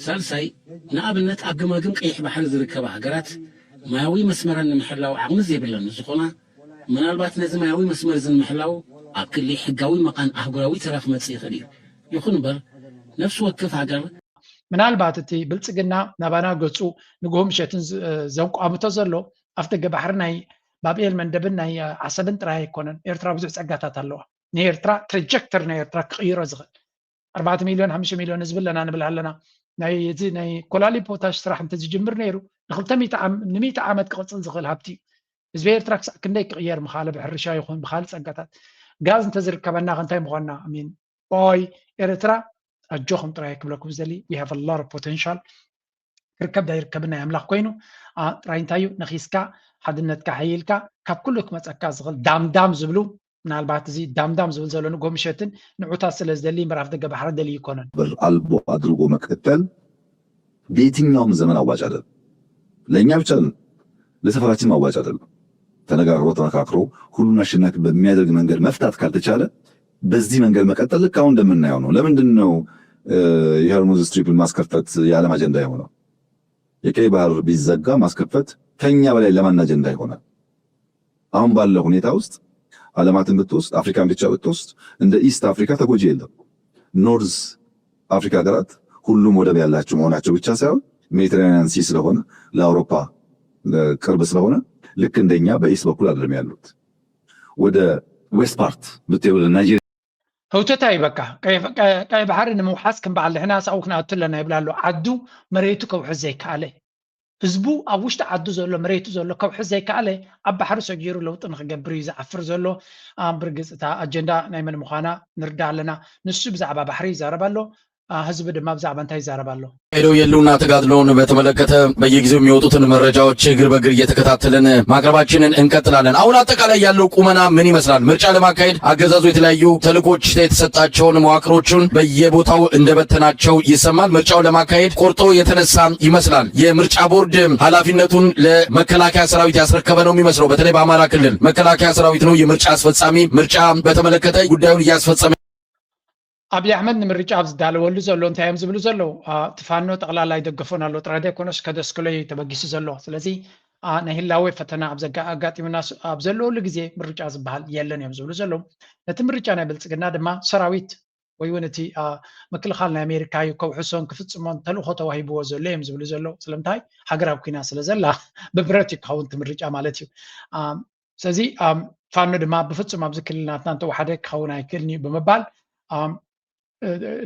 ሳልሳይ ንኣብነት ኣብ ገማግም ቀይሕ ባሕሪ ዝርከባ ሃገራት ማያዊ መስመረን ንምሕላው ዓቕሚ ዘይብለን ዝኾና ምናልባት ነዚ ማያዊ መስመር እዚ ንምሕላው ኣብ ክሊ ሕጋዊ መቓን ኣህጉራዊ ተራፍ መፅእ ይኽእል እዩ ይኹን እምበር ነፍሲ ወከፍ ሃገር ምናልባት እቲ ብልፅግና ናባና ገፁ ንግሆ ምሸትን ዘንቋምቶ ዘሎ ኣብቲ ደገ ባሕሪ ናይ ባብኤል መንደብን ናይ ዓሰብን ጥራይ ኣይኮነን ኤርትራ ብዙሕ ፀጋታት ኣለዋ ንኤርትራ ትራጀክተሪ ናይ ኤርትራ ክቕይሮ ዝኽእል 4 ሚልዮን 5 ሚልዮን ህዝቢ ኣለና ንብል ኣለና ናይ ኮላሊ ፖታሽ ስራሕ እንተዝጅምር ነይሩ ን100 ዓመት ክቕፅል ዝኽእል ሃብቲ ህዝቢ ኤርትራ ክሳዕ ክንደይ ክቕየር ምኻለ ብሕርሻ ይኹን ብካልእ ፀጋታት ጋዝ እንተዝርከበና እንታይ ምኾና ሚን ኦይ ኤርትራ ኣጆኹም ጥራይ ክብለኩም ዝደሊ we have a lot of potential ክርከብ ዳይርከብና ኣምላኽ ኮይኑ ጥራይ እንታይ እዩ ነኺስካ ሓድነትካ ሓይልካ ካብ ኩሉ ክመፀካ ዝኽእል ዳምዳም ዝብሉ ምናልባት እዚ ዳምዳም ዝብል ዘሎ ንጎ ምሸትን ንዑታት ስለ ዝደሊ ምዕራፍ ደገ ባሕሪ ደሊ ይኮነን አልቦ አድርጎ መቀጠል በየትኛውም ዘመን አዋጭ አይደለም ለእኛ ብቻ ለሰፈራችን አዋጭ አይደለም ተነጋግሮ ተመካክሮ ሁሉን አሸናፊ በሚያደርግ መንገድ መፍታት ካልተቻለ በዚህ መንገድ መቀጠል ልክ አሁን እንደምናየው ነው ለምንድን ነው የሆርሙዝ ስትሪፕን ማስከፈት የዓለም አጀንዳ የሆነው የቀይ ባህር ቢዘጋ ማስከፈት ከኛ በላይ ለማን አጀንዳ ይሆናል አሁን ባለው ሁኔታ ውስጥ ዓለማትን ብትወስድ አፍሪካን ብቻ ብትወስድ እንደ ኢስት አፍሪካ ተጎጂ የለም ኖርዝ አፍሪካ ሀገራት ሁሉም ወደብ ያላቸው መሆናቸው ብቻ ሳይሆን ሜዲትራኒያን ሲ ስለሆነ ለአውሮፓ ቅርብ ስለሆነ ልክ እንደኛ በኢስት በኩል አይደለም ያሉት ወደ ዌስት ፓርት ብትሄዱ ናይጄሪያ ህውተታይ በቃ ቀይ ባሕሪ ንምውሓስ ከም በዓል ሕና ሳው ክነኣቱ ኣለና ይብላሉ ዓዱ መሬቱ ከውሕዝ ዘይከኣለ ህዝቡ ኣብ ውሽጢ ዓዱ ዘሎ መሬቱ ዘሎ ከውሒ ዘይከኣለ ኣብ ባሕሪ ሰጊሩ ለውጢ ንክገብር እዩ ዝዓፍር ዘሎ ብርግፅ እታ ኣጀንዳ ናይ መን ምዃና ንርዳእ ኣለና ንሱ ብዛዕባ ባሕሪ ይዛረብ ኣሎ ህዝብ ድማ ብዛዕባ እንታይ ይዛረብ ኣሎ ሄደው የሉና ተጋድሎውን በተመለከተ በየጊዜው የሚወጡትን መረጃዎች እግር በእግር እየተከታተልን ማቅረባችንን እንቀጥላለን። አሁን አጠቃላይ ያለው ቁመና ምን ይመስላል? ምርጫ ለማካሄድ አገዛዙ የተለያዩ ተልእኮች የተሰጣቸውን መዋቅሮቹን በየቦታው እንደበተናቸው ይሰማል። ምርጫው ለማካሄድ ቆርጦ የተነሳ ይመስላል። የምርጫ ቦርድ ኃላፊነቱን ለመከላከያ ሰራዊት ያስረከበ ነው የሚመስለው። በተለይ በአማራ ክልል መከላከያ ሰራዊት ነው የምርጫ አስፈጻሚ። ምርጫ በተመለከተ ጉዳዩን እያስፈጸመ አብይ አሕመድ ንምርጫ ኣብ ዝዳለወሉ ዘሎ እንታይ እዮም ዝብሉ ዘለው ትፋኖ ጠቕላላ ይደገፎን ኣሎ ጥራይ ደይኮነስ ከደስክሎ ተበጊሱ ዘሎ ስለዚ ናይ ህላዌ ፈተና ኣብ ዘጋጢሙና ኣብ ዘለወሉ ግዜ ምርጫ ዝበሃል የለን እዮም ዝብሉ ዘለው ነቲ ምርጫ ናይ ብልፅግና ድማ ሰራዊት ወይ እውን እቲ ምክልኻል ናይ ኣሜሪካ እዩ ከውሕሶን ክፍፅሞን ተልእኮ ተዋሂብዎ ዘሎ እዮም ዝብሉ ዘለው ስለምንታይ ሃገራዊ ኩና ስለ ዘላ ብብረት ይክኸውን እቲ ምርጫ ማለት እዩ ስለዚ ፋኖ ድማ ብፍፁም ኣብዚ ክልልናትና እንተወሓደ ክኸውን ኣይክእልን እዩ ብምባል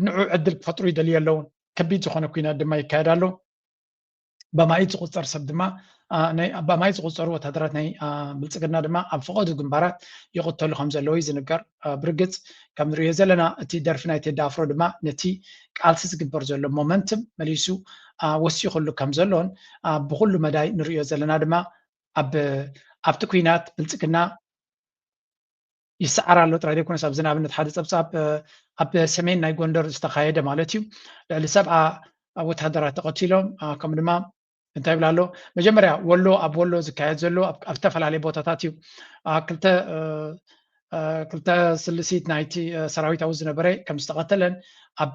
ንዑ ዕድል ክፈጥሩ ይደልዩ ኣለዉ ከቢድ ዝኾነ ኩናት ድማ ይካየድ ኣሎ በማይ ዝቁፀር ሰብ ድማ በማይ ዝቁፀሩ ወታደራት ናይ ብልፅግና ድማ ኣብ ፈቐዱ ግንባራት ይቕተሉ ከም ዘለዉ ዝንገር ብርግፅ ከም ንሪኦ ዘለና እቲ ደርፊ ናይ ቴዲ ኣፍሮ ድማ ነቲ ቃልሲ ዝግበር ዘሎ ሞመንትም መሊሱ ወሲኹሉ ከም ዘሎን ብኩሉ መዳይ ንሪኦ ዘለና ድማ ኣብቲ ኩናት ብልፅግና ይሰዓር ኣሎ ጥራይ ደይኮነስ ኣብዚ ንኣብነት ሓደ ፀብፃብ ኣብ ሰሜን ናይ ጎንደር ዝተካየደ ማለት እዩ ልዕሊ 70 ወታደራት ተቐቲሎም ከምኡ ድማ እንታይ ይብላ ኣሎ መጀመርያ ወሎ ኣብ ወሎ ዝካየድ ዘሎ ኣብ ዝተፈላለየ ቦታታት እዩ ክልተ ስልሲት ናይቲ ሰራዊት ኣብኡ ዝነበረ ከም ዝተቐተለን ኣብ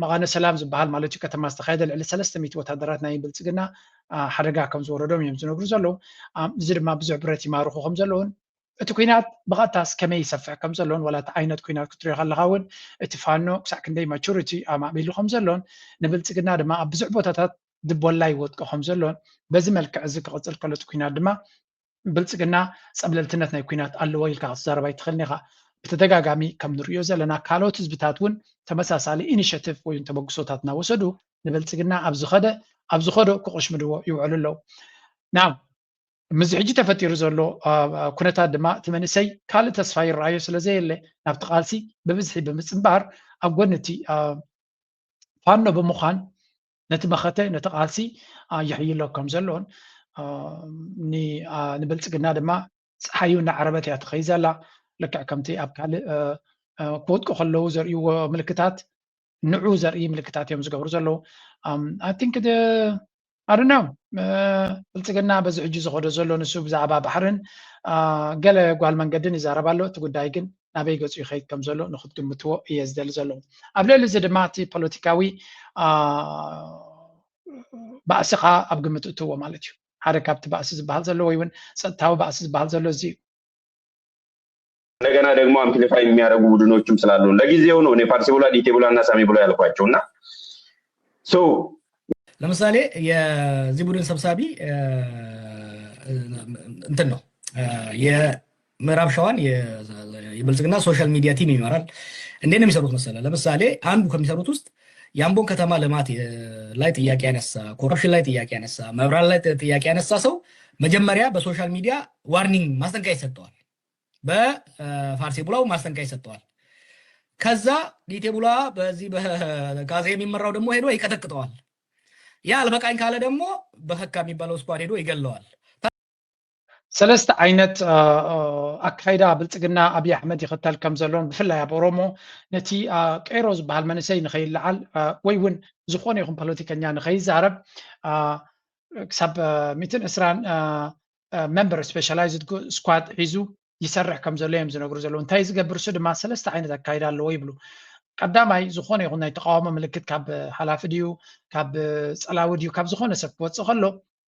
መቃነ ሰላም ዝበሃል ማለት እዩ ከተማ ዝተካየደ ልዕሊ 300 ወታደራት ናይ ብልፅግና ሓደጋ ከም ዝወረዶም እዮም ዝነግሩ ዘለው እዚ ድማ ብዙሕ ብረት ይማርኹ ከም ዘለውን እቲ ኩናት ብቐጥታስ ከመይ ይሰፍሕ ከም ዘሎን ዋላ እቲ ዓይነት ኩናት ክትሪኦ ከለካ እውን እቲ ፋኖ ክሳዕ ክንደይ ማቹሪቲ ኣማዕቢሉ ከም ዘሎን ንብልፅግና ድማ ኣብ ብዙሕ ቦታታት ድቦላ ይወጥቆ ከም ዘሎን በዚ መልክዕ እዚ ክቕፅል ከሎ እቲ ኩናት ድማ ብልፅግና ፀብለልትነት ናይ ኩናት ኣለዎ ኢልካ ክትዛረባ ይትኽእልኒ ኢኻ ብተደጋጋሚ ከም ንሪኦ ዘለና ካልኦት ህዝብታት እውን ተመሳሳሊ ኢኒሽቲቭ ወይ ተበግሶታት እናወሰዱ ንብልፅግና ኣብ ዝኸዶ ክቕሽምድዎ ይውዕሉ ኣለዉ ናው ምዚ ሕጂ ተፈጢሩ ዘሎ ኩነታት ድማ እቲ መንእሰይ ካልእ ተስፋ ይረኣዮ ስለዘየለ ናብቲ ቃልሲ ብብዝሒ ብምፅምባር ኣብ ጎኒ እቲ ፋኖ ብምዃን ነቲ መኸተ ነቲ ቃልሲ ይሕይሎ ከም ዘለዎን ንብልፅግና ድማ ፀሓዩ እናዓረበት እያ ትኸይ ዘላ ልክዕ ከምቲ ኣብ ካልእ ክወድቁ ከለዉ ዘርእይዎ ምልክታት ንዑ ዘርኢ ምልክታት እዮም ዝገብሩ ዘለዉ ኣይ ቲንክ ኣዶና ብልፅግና በዚ ሕጂ ዝኸዶ ዘሎ ንሱ ብዛዕባ ባሕርን ገለ ጓል መንገድን ይዛረብ ኣሎ እቲ ጉዳይ ግን ናበይ ገፁ ይኸይድ ከም ዘሎ ንክትግምትዎ እየ ዝደሊ ዘለዉ ኣብ ልዕሊ እዚ ድማ እቲ ፖለቲካዊ ባእሲኻ ኣብ ግምት እትዎ ማለት እዩ ሓደ ካብቲ ባእሲ ዝበሃል ዘሎ ወይ እውን ፀጥታዊ ባእሲ ዝበሃል ዘሎ እዚ እዩ እንደገና ደግሞ አምፕሊፋይ የሚያደርጉ ቡድኖችም ስላሉ ለጊዜው ነው እኔ ፓርቲ ብላ ዲቴ ብላ እና ሳሚ ብላ ያልኳቸው እና ለምሳሌ የዚህ ቡድን ሰብሳቢ እንትን ነው የምዕራብ ሸዋን የብልጽግና ሶሻል ሚዲያ ቲም ይመራል። እንዴት ነው የሚሰሩት መሰለ? ለምሳሌ አንዱ ከሚሰሩት ውስጥ የአምቦን ከተማ ልማት ላይ ጥያቄ ያነሳ፣ ኮረፕሽን ላይ ጥያቄ ያነሳ፣ መብራት ላይ ጥያቄ ያነሳ ሰው መጀመሪያ በሶሻል ሚዲያ ዋርኒንግ ማስጠንቀቂያ ይሰጠዋል። በፋርሲ ቡላው ማስጠንቀቂያ ይሰጠዋል። ከዛ ዲቴ ቡላ በዚህ በጋዜ የሚመራው ደግሞ ሄዶ ይቀጠቅጠዋል። ያ አልበቃኝ ካለ ደግሞ በፈካ የሚባለው ስኳድ ሄዶ ይገለዋል። ሰለስተ ዓይነት ኣካይዳ ብልፅግና ኣብይ ኣሕመድ ይኽተል ከም ዘሎን ብፍላይ ኣብ ኦሮሞ ነቲ ቀይሮ ዝበሃል መንእሰይ ንኸይለዓል ወይ እውን ዝኾነ ይኹን ፖለቲከኛ ንኸይዛረብ ክሳብ 120 ሜምበር ስፔሻላይዝድ ስኳድ ሒዙ ይሰርሕ ከም ዘሎ እዮም ዝነግሩ ዘለዉ እንታይ ዝገብር እሱ ድማ ሰለስተ ዓይነት ኣካይዳ ኣለዎ ይብሉ ቀዳማይ ዝኾነ ይኹን ናይ ተቃውሞ ምልክት ካብ ሓላፊ ድዩ ካብ ፀላዊ ድዩ ካብ ዝኾነ ሰብ ክወፅእ ከሎ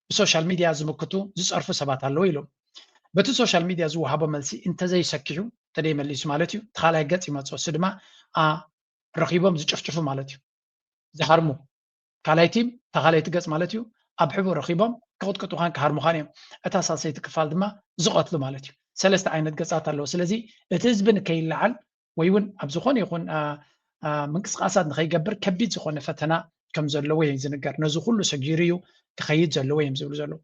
ብሶሻል ሚድያ ዝምክቱ ዝፀርፉ ሰባት ኣለዉ ኢሎም በቲ ሶሻል ሚድያ ዝወሃቦ መልሲ እንተዘይሰኪሑ ተደይመሊሱ ማለት እዩ ተኻላይ ገፅ ይመፅኦ እሱ ድማ ረኺቦም ዝጭፍጭፉ ማለት እዩ ዝሃርሙ ካልኣይ ቲም ተኻላይቲ ገፅ ማለት እዩ ኣብ ሕቡ ረኺቦም ክቕጥቅጡኻን ክሃርሙኻን እዮም እታ ሳሰይቲ ክፋል ድማ ዝቐትሉ ማለት እዩ ሰለስተ ዓይነት ገፃት ኣለዎ ስለዚ እቲ ህዝቢ ንከይለዓል ወይ እውን ኣብ ዝኾነ ይኹን ምንቅስቃሳት ንኸይገብር ከቢድ ዝኾነ ፈተና كم زلوا يزنقر نزو كله سجيريو كخيد زلوا يمزلوا زلوا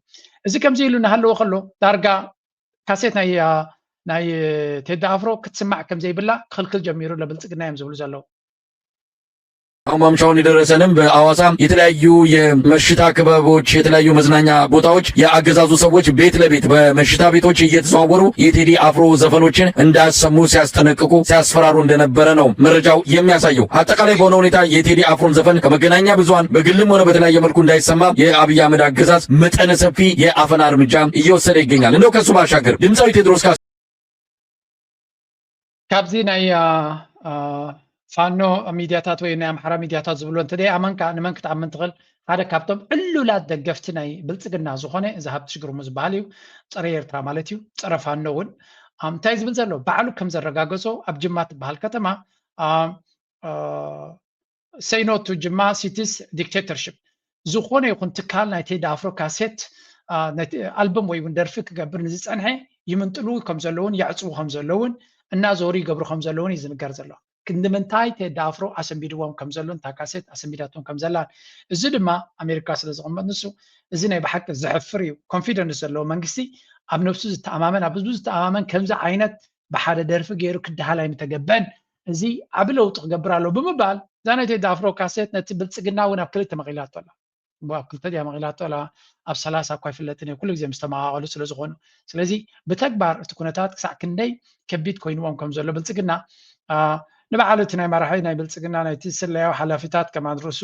إذا كم زيلو نهلو خلو دارجا كاسيت ناي تيد أفرو كتسمع كم زي بالله خلق الجميرو لبلتقنا يمزلوا زلوا ማምሻውን የደረሰንም በአዋሳ የተለያዩ የመሽታ ክበቦች የተለያዩ መዝናኛ ቦታዎች የአገዛዙ ሰዎች ቤት ለቤት በመሽታ ቤቶች እየተዘዋወሩ የቴዲ አፍሮ ዘፈኖችን እንዳያሰሙ ሲያስጠነቅቁ ሲያስፈራሩ እንደነበረ ነው መረጃው የሚያሳየው። አጠቃላይ በሆነ ሁኔታ የቴዲ አፍሮን ዘፈን ከመገናኛ ብዙሃን በግልም ሆነ በተለያየ መልኩ እንዳይሰማ የአብይ አህመድ አገዛዝ መጠነ ሰፊ የአፈና እርምጃ እየወሰደ ይገኛል። እንደው ከሱ ባሻገር ድምፃዊ ቴዎድሮስ ካብዚ ናይ ፋኖ ሚዲያታት ወይ ናይ አምሓራ ሚዲያታት ዝብሉ እንተደይ አመንካ ንመን ክትኣምን ትኽእል ሓደ ካብቶም ዕሉላት ደገፍቲ ናይ ብልፅግና ዝኾነ እዚ ሃብቲ ሽግርሙ ዝበሃል እዩ ፀረ ኤርትራ ማለት እዩ ፀረ ፋኖ እውን እንታይ ዝብል ዘሎ ባዕሉ ከም ዘረጋገፆ ኣብ ጅማ ትበሃል ከተማ ሰይኖቱ ጅማ ሲቲስ ዲክቴተርሽፕ ዝኾነ ይኹን ትካል ናይ ቴዲ አፍሮ ካሴት ኣልበም ወይ እውን ደርፊ ክገብር ንዝፀንሐ ይምንጥሉ ከም ዘለውን ያዕፅቡ ከም ዘለውን እናዞሩ ይገብሩ ከም ዘለውን ይዝንገር ዘሎ ክንድምንታይ ቴዲ አፍሮ ኣሰንቢድዎም ከም ዘሎ እንታ ካሴት ኣሰንቢዳቶም ከም ዘላን እዚ ድማ ኣሜሪካ ስለ ዝቕመጥ ንሱ እዚ ናይ ብሓቂ ዘሕፍር እዩ ኮንፊደንስ ዘለዎ መንግስቲ ኣብ ነፍሱ ዝተኣማመን ኣብ ህዝቡ ዝተኣማመን ከምዚ ዓይነት ብሓደ ደርፊ ገይሩ ክዳሃል ኣይምተገበአን እዚ ዓብ ለውጢ ክገብር ኣሎ ብምባል እዛ ናይ ቴዲ አፍሮ ካሴት ነቲ ብልፅግና እውን ኣብ ክልተ መቂላቶ ኣላ ኣብ ክልተ ድያ መቂላቶ ኣላ ኣብ 30 እኳ ይፍለጥን ኩሉ ግዜ ምስ ተመቃቀሉ ስለ ዝኾኑ ስለዚ ብተግባር እቲ ኩነታት ክሳዕ ክንደይ ከቢድ ኮይኑዎም ከም ዘሎ ብልፅግና ንባዕሉ እቲ ናይ መራሒ ናይ ብልፅግና ናይቲ ስለያዊ ሓላፊታት ከማን ርእሱ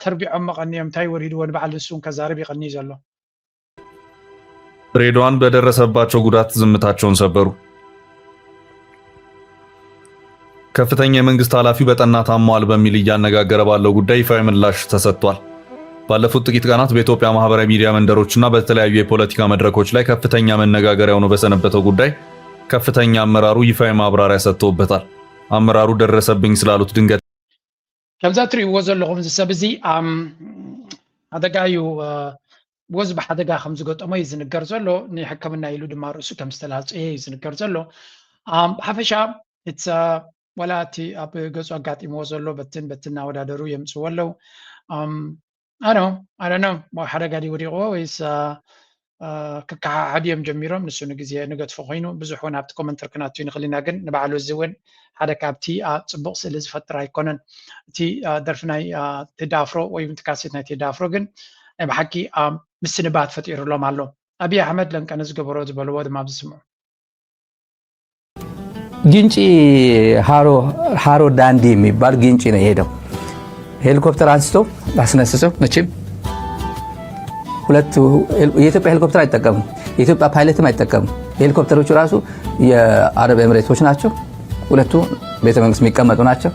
ተርቢዖም መቐኒዮም እንታይ ወሪድዎ ንባዕሉ ንሱን ከዛርብ ይቐኒ ዘሎ። ሬድዋን በደረሰባቸው ጉዳት ዝምታቸውን ሰበሩ። ከፍተኛ የመንግስት ኃላፊ በጠና ታሟል በሚል እያነጋገረ ባለው ጉዳይ ይፋዊ ምላሽ ተሰጥቷል። ባለፉት ጥቂት ቀናት በኢትዮጵያ ማህበራዊ ሚዲያ መንደሮችና በተለያዩ የፖለቲካ መድረኮች ላይ ከፍተኛ መነጋገሪያ ሆኖ በሰነበተው ጉዳይ ከፍተኛ አመራሩ ይፋዊ ማብራሪያ ሰጥተውበታል። አመራሩ ደረሰብኝ ስላሉት ድንገት ከምዛ ትሪእዎ ዘለኹም ዝሰብ እዚ ኣደጋዩ ወዝ ብሓደጋ ከም ዝገጠሞ እዩ ዝንገር ዘሎ ንሕክምና ኢሉ ድማ ርእሱ ከም ዝተላፅየ እዩ ዝንገር ዘሎ ብሓፈሻ ወላ እቲ ኣብ ገፁ ኣጋጢምዎ ዘሎ በትን እናወዳደሩ የምፅዎ ኣለው ኣነ ሓደጋ ዲ ወዲቕዎ ወይስ ክከሓሓድዮም ጀሚሮም ንሱ ንግዜ ንገድፎ ኮይኑ ብዙሕ እውን ኣብቲ ኮመንተር ክናቱ ንኽእል ኢና ግን ንባዕሉ እዚ እውን ሓደ ካብቲ ፅቡቅ ስእሊ ዝፈጥር ኣይኮነን እቲ ደርፊ ናይ ቴዲ አፍሮ ወይ እቲ ካሴት ናይ ቴዲ አፍሮ ግን ናይ ብሓቂ ምስንባት ፈጢሩሎም ኣሎ አብይ አሕመድ ለንቀነ ዝገበሮ ዝበልዎ ድማ ዝስምዑ ግንጪ ሃሮ ዳንዲ የሚባል ግንጪ ነው የሄደው ሄሊኮፕተር አንስቶ አስነስሰው መቼም ሁለቱ የኢትዮጵያ ሄሊኮፕተር አይጠቀሙም የኢትዮጵያ ፓይለትም አይጠቀሙም ሄሊኮፕተሮቹ ራሱ የአረብ ኤምሬቶች ናቸው ሁለቱ ቤተ መንግስት የሚቀመጡ ናቸው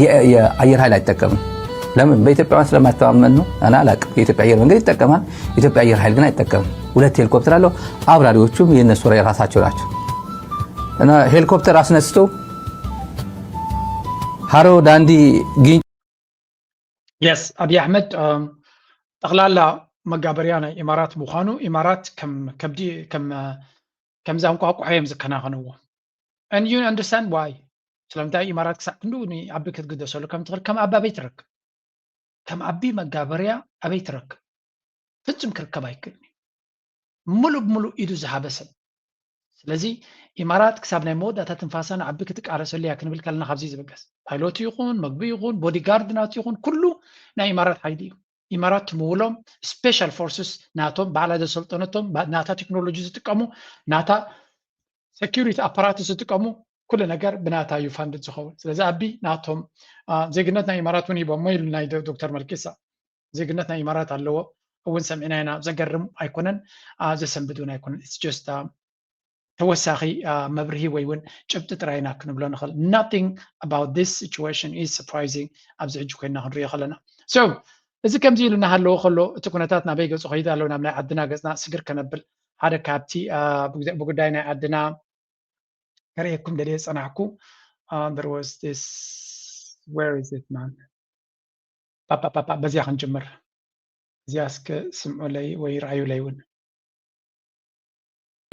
የአየር ኃይል አይጠቀሙም ለምን በኢትዮጵያውያን ስለማይተማመን ነው አና አላቅ የኢትዮጵያ አየር መንገድ ይጠቀማል የኢትዮጵያ አየር ኃይል ግን አይጠቀምም ሁለት ሄሊኮፕተር አለው አብራሪዎቹም የነሱ ራሳቸው ናቸው እና ሄሊኮፕተር አስነስቶ ሃሮ ዳንዲ ግንጪ yes አብይ አሕመድ ጠቅላላ መጋበርያ ናይ ኢማራት ምዃኑ ኢማራት ከም ዛንቋቁሖዮም ዝከናኸንዎ and you understand why ስለምንታይ ኢማራት ክሳዕ ክንዱ ንዓቢ ክትግደሰሉ ከም ትኽእል ከም ኣባ ኣበይ ትረክብ ከም ዓቢ መጋበርያ ኣበይ ትረክብ ፍጹም ክርከብ ኣይክእልን ሙሉእ ብሙሉእ ኢዱ ዝሃበ ሰብ ስለዚ ኢማራት ክሳብ ናይ መወዳእታ ትንፋሳን ዓቢ ክትቃረሰሉ እያ ክንብል ከለና ካብዚ ዝብገስ ፓይሎት ይኹን መግቢ ይኹን ቦዲጋርድ ናቱ ይኹን ኩሉ ናይ ኢማራት ሓይሊ እዩ ኢማራት ትምውሎም ስፔሻል ፎርስስ ናቶም ባዕላ ዘሰልጠነቶም ናታ ቴክኖሎጂ ዝጥቀሙ ናታ ሴኪሪቲ አፓራትስ ዝጥቀሙ ኩሉ ነገር ብናታ እዩ ፋንድ ዝኸውን ስለዚ ኣቢ ናቶም ዜግነት ናይ ኢማራት እውን ይቦሞ ኢሉ ናይ ዶክተር መልኪሳ ዜግነት ናይ ኢማራት ኣለዎ እውን ሰሚዕና ኢና ዘገርም ኣይኮነን ዘሰንብድ እውን ኣይኮነን ኢትስ ጀስት ተወሳኺ መብርሂ ወይ እውን ጭብጢ ጥራይና ክንብሎ ንኽእል nothing about this situation is surprising ኣብዚ ሕጂ ኮይና ክንሪኦ ከለና so እዚ ከምዚ ኢሉ እናሃለዎ ከሎ እቲ ኩነታት ናበይ ገፁ ከይድ ኣለዎ ናብ ናይ ዓድና ገፅና ስግር ከነብል ሓደ ካብቲ ብጉዳይ ናይ ዓድና ከርእየኩም ደልየ ፀናሕኩ there was this where is it man በዚያ ክንጅምር እዚያ እስከ ስምዑ ለይ ወይ ረአዩ ለይ እውን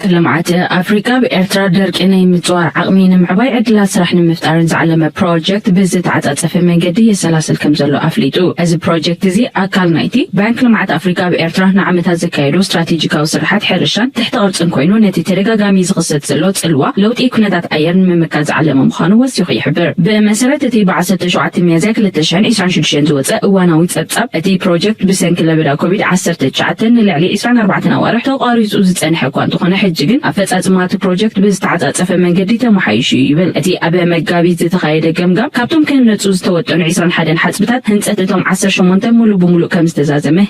لمعت أفريقيا بإرترا درك إني متوار عقمين معباي عدلا سرح نمفتارن زعلما بروجكت بزت عطات من قدي سلاسل كمزلو أفليتو از بروجكت زي أكال نايتي بانك لمعت أفريقيا بإرترا نعمت هزكايدو استراتيجيكا وسرحات حرشان تحت أرض انكوينو نتي ترقا قاميز غصت زلوت سلوا لوت إيكونا أيرن من مكاز علم مخانو وسيخ يحبر بمسارة تي بعصة شعات ميزاك لتشعن إسران شدشين زوتة واناوي تسبسب تي بروجكت بسنك لبدا كوبيد عسر تشعتن اللي علي إسران 4 أوارح توقاريز وزت أنحكوان تخونا حجين أفتصمات بروجكت بزتعطف من قدي تمحيشي يبل أتي أبا مقابي تتخيل جمجم كابتم كان نتوز توتن عيسران حدن حسبتات هنسأتتهم 10 شمونتا مولو بمولو كم استزازمه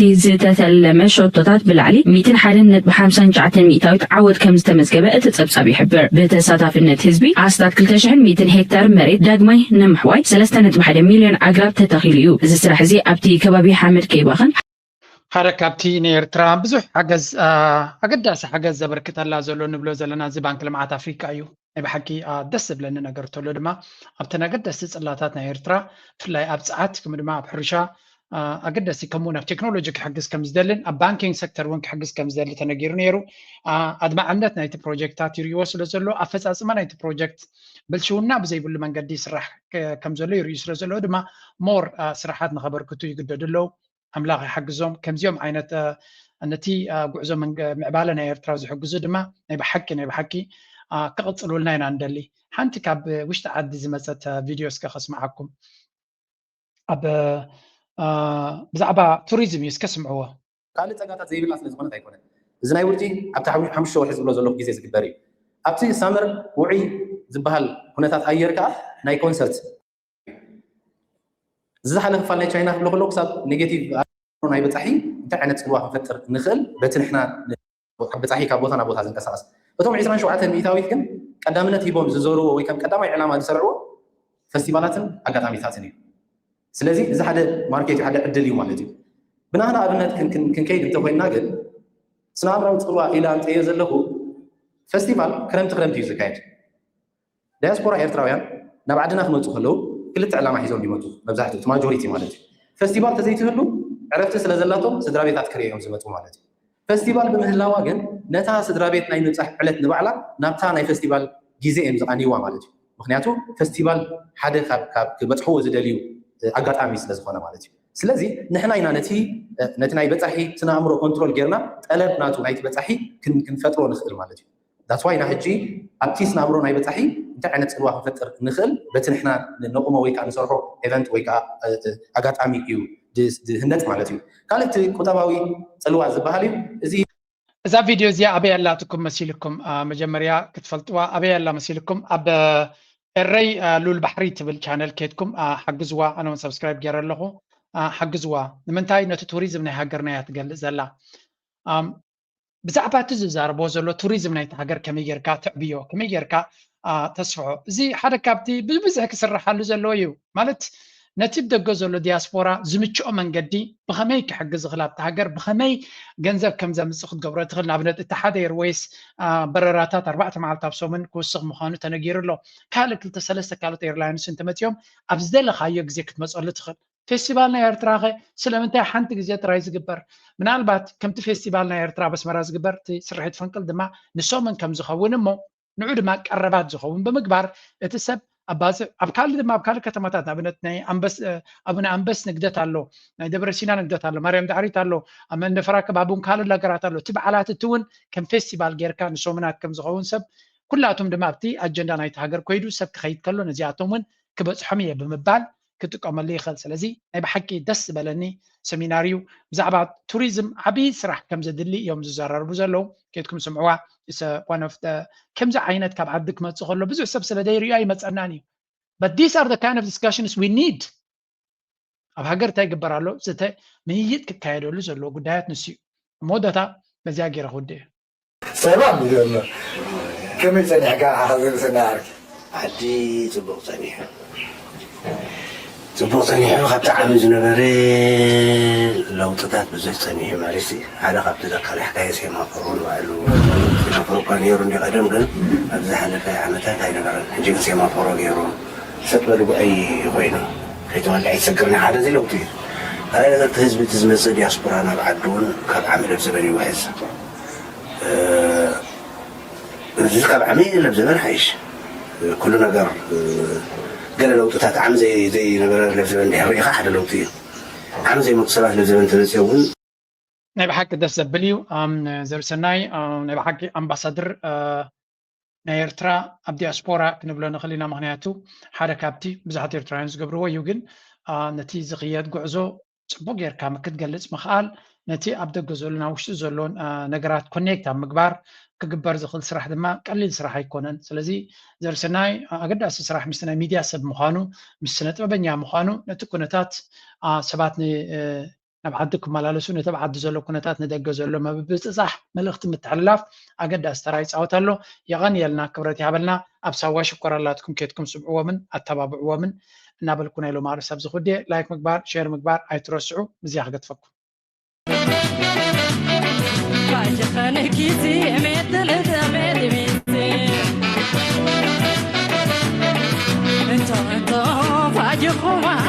زتتلم شططات بالعلي 200 حالنت ب50 جعة 200 تعود كم استمزجبه تتصبصب يحبر بتصادفنت حزبي عصدات 200 هكتار مريت داغماي نمحواي 3.1 مليون أقرب تتخيليو إذا سرح زي أبتي كبابي حامد كيباخن حركاتي نيرترا بزح حجز أقداس حجز زبركت الله زلون نبلو زلنا زي بانك لمعات أفريقيا أيو بحكي دسب لنا نقرتو لدما أبتنا قداس صلاتات نيرترا في اللي أبسعات كم دما بحرشة أقداس يكمونا في تكنولوجيك حجز كم زدلن أبانكينج سكتر وانك حجز كم زدل تناجير نيرو أدمع عندنا نايت بروجكتات يريوس لزلو أفس أسمع نايت بروجكت بلشونا بزي بقول من قدي سرح كم زلو يريوس لزلو دما مور سرحات نخبر كتو يقددلو أملاغ حجزهم كم زيوم عينت النتي قعزو من معبالنا يرتراوز حجزو دما نبحكي كقصلوا لنا يناندلي حانتي كاب وش تعدي زي مثلا فيديوز كخص معكم أب بزعبا توريزم يسكسمعوا قال تقاطع زي بالله سلزمنا تايكونه زناي ورتي ابتا حمش شو حزب لو غيزه زغبري ابتي سامر وعي زبال هناتات ايركا ناي كونسرت زحله فالنا تشاينا لو كسب نيجاتيف ناي بتحي انت عينت سلوا نفتر نخل بتنحنا بتحي كابوتنا بوتا زنقساس بتوم 20 شوعات ميتاويت كن قدامنت هيبوم ززورو وي كم قدامي علامه زسرعو فستيفالاتن اغاطاميتاتني سلازي اذا حدا ماركت حدا عدل يوم مالتي بنانا ابنت كنكيد انت وينا قال سنامراو صلوا الى انت يزلهو فستيفال كرمت يزكايد دياسبورا ايرتراويان نبعدنا خمصو خلو كلت علامه حيزون بيمطو مبزحته ماجوريتي مالتي فستيفال تزيتهلو عرفت سلازلاتهم سدرا بيتات كريهم زمطو مالتي فستيفال بمهلاوا ግን نتا سدرا بيت ናይ ንጻሕ ዕለት ንባዕላ ናብታ ናይ ፈስቲቫል ግዜ እዮም ዝቐኒዋ ማለት እዩ ምክንያቱ ፈስቲቫል ሓደ ካብ ክበፅሕዎ ዝደልዩ ኣጋጣሚ ስለ ዝኾነ ማለት እዩ ስለዚ ንሕና ኢና ነቲ ናይ በፃሒ ስነኣእምሮ ኮንትሮል ጌርና ጠለብ ናቱ ናይቲ በፃሒ ክንፈጥሮ ንኽእል ማለት እዩ ዳትስ ዋይ ና ሕጂ ኣብቲ ስነኣእምሮ ናይ በፃሒ እንታይ ዓይነት ፅልዋ ክንፈጥር ንኽእል በቲ ንሕና ነቑሞ ወይ ከዓ ንሰርሖ ኤቨንት ወይ ከዓ ኣጋጣሚ እዩ ድህነት ማለት እዩ ካልእቲ ቁጠባዊ ፅልዋ ዝበሃል እዩ እዚ إذا فيديو زي أبي الله تكون مسيلكم مجمريا كتفلتوا أبي الله مسيلكم أب الري لول بحري تبل channel كيتكم حجزوا أنا سبسكرايب جرى له حجزوا من تاي نت توريزم نه هاجرنا يتقل زلا بزعبات زار بوزلو توريزم نه هاجر كم يركا تعبيو كم يركا تسفعو زي حدا كابتي بزح كسر حلو زلو يو مالت نتيب دغزلو دياسبورا زمچو من قدي بخمي كحجز غلاب تهاجر بخمي ገንዘብ ከም ዘምጽእ ክትገብሮ ትኽእል ንኣብነት እቲ ሓደ ኤርዌይስ በረራታት 4 መዓልቲ ኣብሶምን ክውስኽ ምዃኑ ተነጊሩሎ ካልእ 2-3 ካልኦት ኤርላይንስ እንተመፅኦም ኣብ ዝደለኻዮ ግዜ ክትመፀሉ ትኽእል ፌስቲቫል ናይ ኤርትራ ኸ ስለምንታይ ሓንቲ ግዜ ጥራይ ዝግበር ምናልባት ከምቲ ፌስቲቫል ናይ ኤርትራ በስመራ ዝግበር እቲ ስርሒት ፍንቅል ድማ ንሶምን ከም ዝኸውን እሞ ንዑ ድማ ቀረባት ዝኸውን ብምግባር እቲ ሰብ ኣብ ካልእ ድማ ኣብ ካልእ ከተማታት ኣብነት ናይ ኣብነ ኣንበስ ንግደት ኣሎ ናይ ደብረ ሲና ንግደት ኣሎ ማርያም ዳዕሪት ኣሎ ኣብ መንደፈራ ከባቡን ካልእ ነገራት ኣሎ እቲ በዓላት እቲ እውን ከም ፌስቲቫል ጌርካ ንሶምናት ከም ዝኸውን ሰብ ኩላቶም ድማ ኣብቲ ኣጀንዳ ናይቲ ሃገር ኮይዱ ሰብ ክኸይድ ከሎ ነዚኣቶም እውን ክበፅሖም እየ ብምባል ክጥቀመሉ ይኽእል ስለዚ ናይ ብሓቂ ደስ ዝበለኒ ሰሚናርዩ ብዛዕባ ቱሪዝም ዓብዪ ስራሕ ከም ዘድሊ እዮም ዝዘራርቡ ዘለዉ ከይድኩም ስምዕዋ one of the كمزة عينت كاب عبدك ما تصخله بزح سب سلدير أي متصنعني but these are the kind of discussions we need أب هاجر تاي جبرالو زت ميت كتايرو لزلو قدات نسي مودة مزاجر خده سلام بيقولنا كم سنة حكا حاضر سنارك عدي تبغ صنيح خبت عامل زنبري لو تدات بزيت صنيح مالسي على خبت ذكر حكاية سيما فرون وعلو كان يرون يقدم قل أبزح لك عمتات هاي نقرن هجيك سيما فرون يرون ستبلو بأي غينا حيثوان اللي يسكرني حدا زي لو تير هاي نقرت هزبي تزمص دياسبورانا بعدون كاب عامل بزبني وحز ذكر عميل لبزمن حيش كل نجار قال لو تتعم زي نجار لبزمن حريقة حدا لو تي عم زي مقصرات لبزمن تنسيون ናይ ብሓቂ ደስ ዘብል እዩ ዘርሰናይ ናይ ብሓቂ ኣምባሳደር ናይ ኤርትራ ኣብ ዲያስፖራ ክንብሎ ንኽእል ኢና ምክንያቱ ሓደ ካብቲ ብዙሓት ኤርትራውያን ዝገብርዎ እዩ ግን ነቲ ዝኽየድ ጉዕዞ ፅቡቅ ጌርካ ክትገልፅ ምኽኣል ነቲ ኣብ ደገ ዘሎ ናብ ውሽጢ ዘሎን ነገራት ኮኔክት ኣብ ምግባር ክግበር ዝኽእል ስራሕ ድማ ቀሊል ስራሕ ኣይኮነን ስለዚ ዘርሰናይ ኣገዳሲ ስራሕ ምስ ናይ ሚድያ ሰብ ምዃኑ ምስ ስነ ጥበበኛ ምዃኑ ነቲ ኩነታት ሰባት ናብ ዓዲ ክመላለሱ ነቲ ኣብ ዓዲ ዘሎ ኩነታት ንደገ ዘሎ ምብፅፃሕ መልእኽቲ ምትሕልላፍ ኣገዳሲ ተራ ይፃወት ኣሎ የቐኒየልና ክብረት ይሃበልና ኣብ ሳዋ ሽኮራላትኩም ኬትኩም ስምዕዎምን ኣተባብዕዎምን እናበልኩና ኢሎም ኣርስ ኣብ ዝኹዴ ላይክ ምግባር ሼር ምግባር ኣይትረስዑ ብዚያ ክገጥፈኩም انت فاجئكم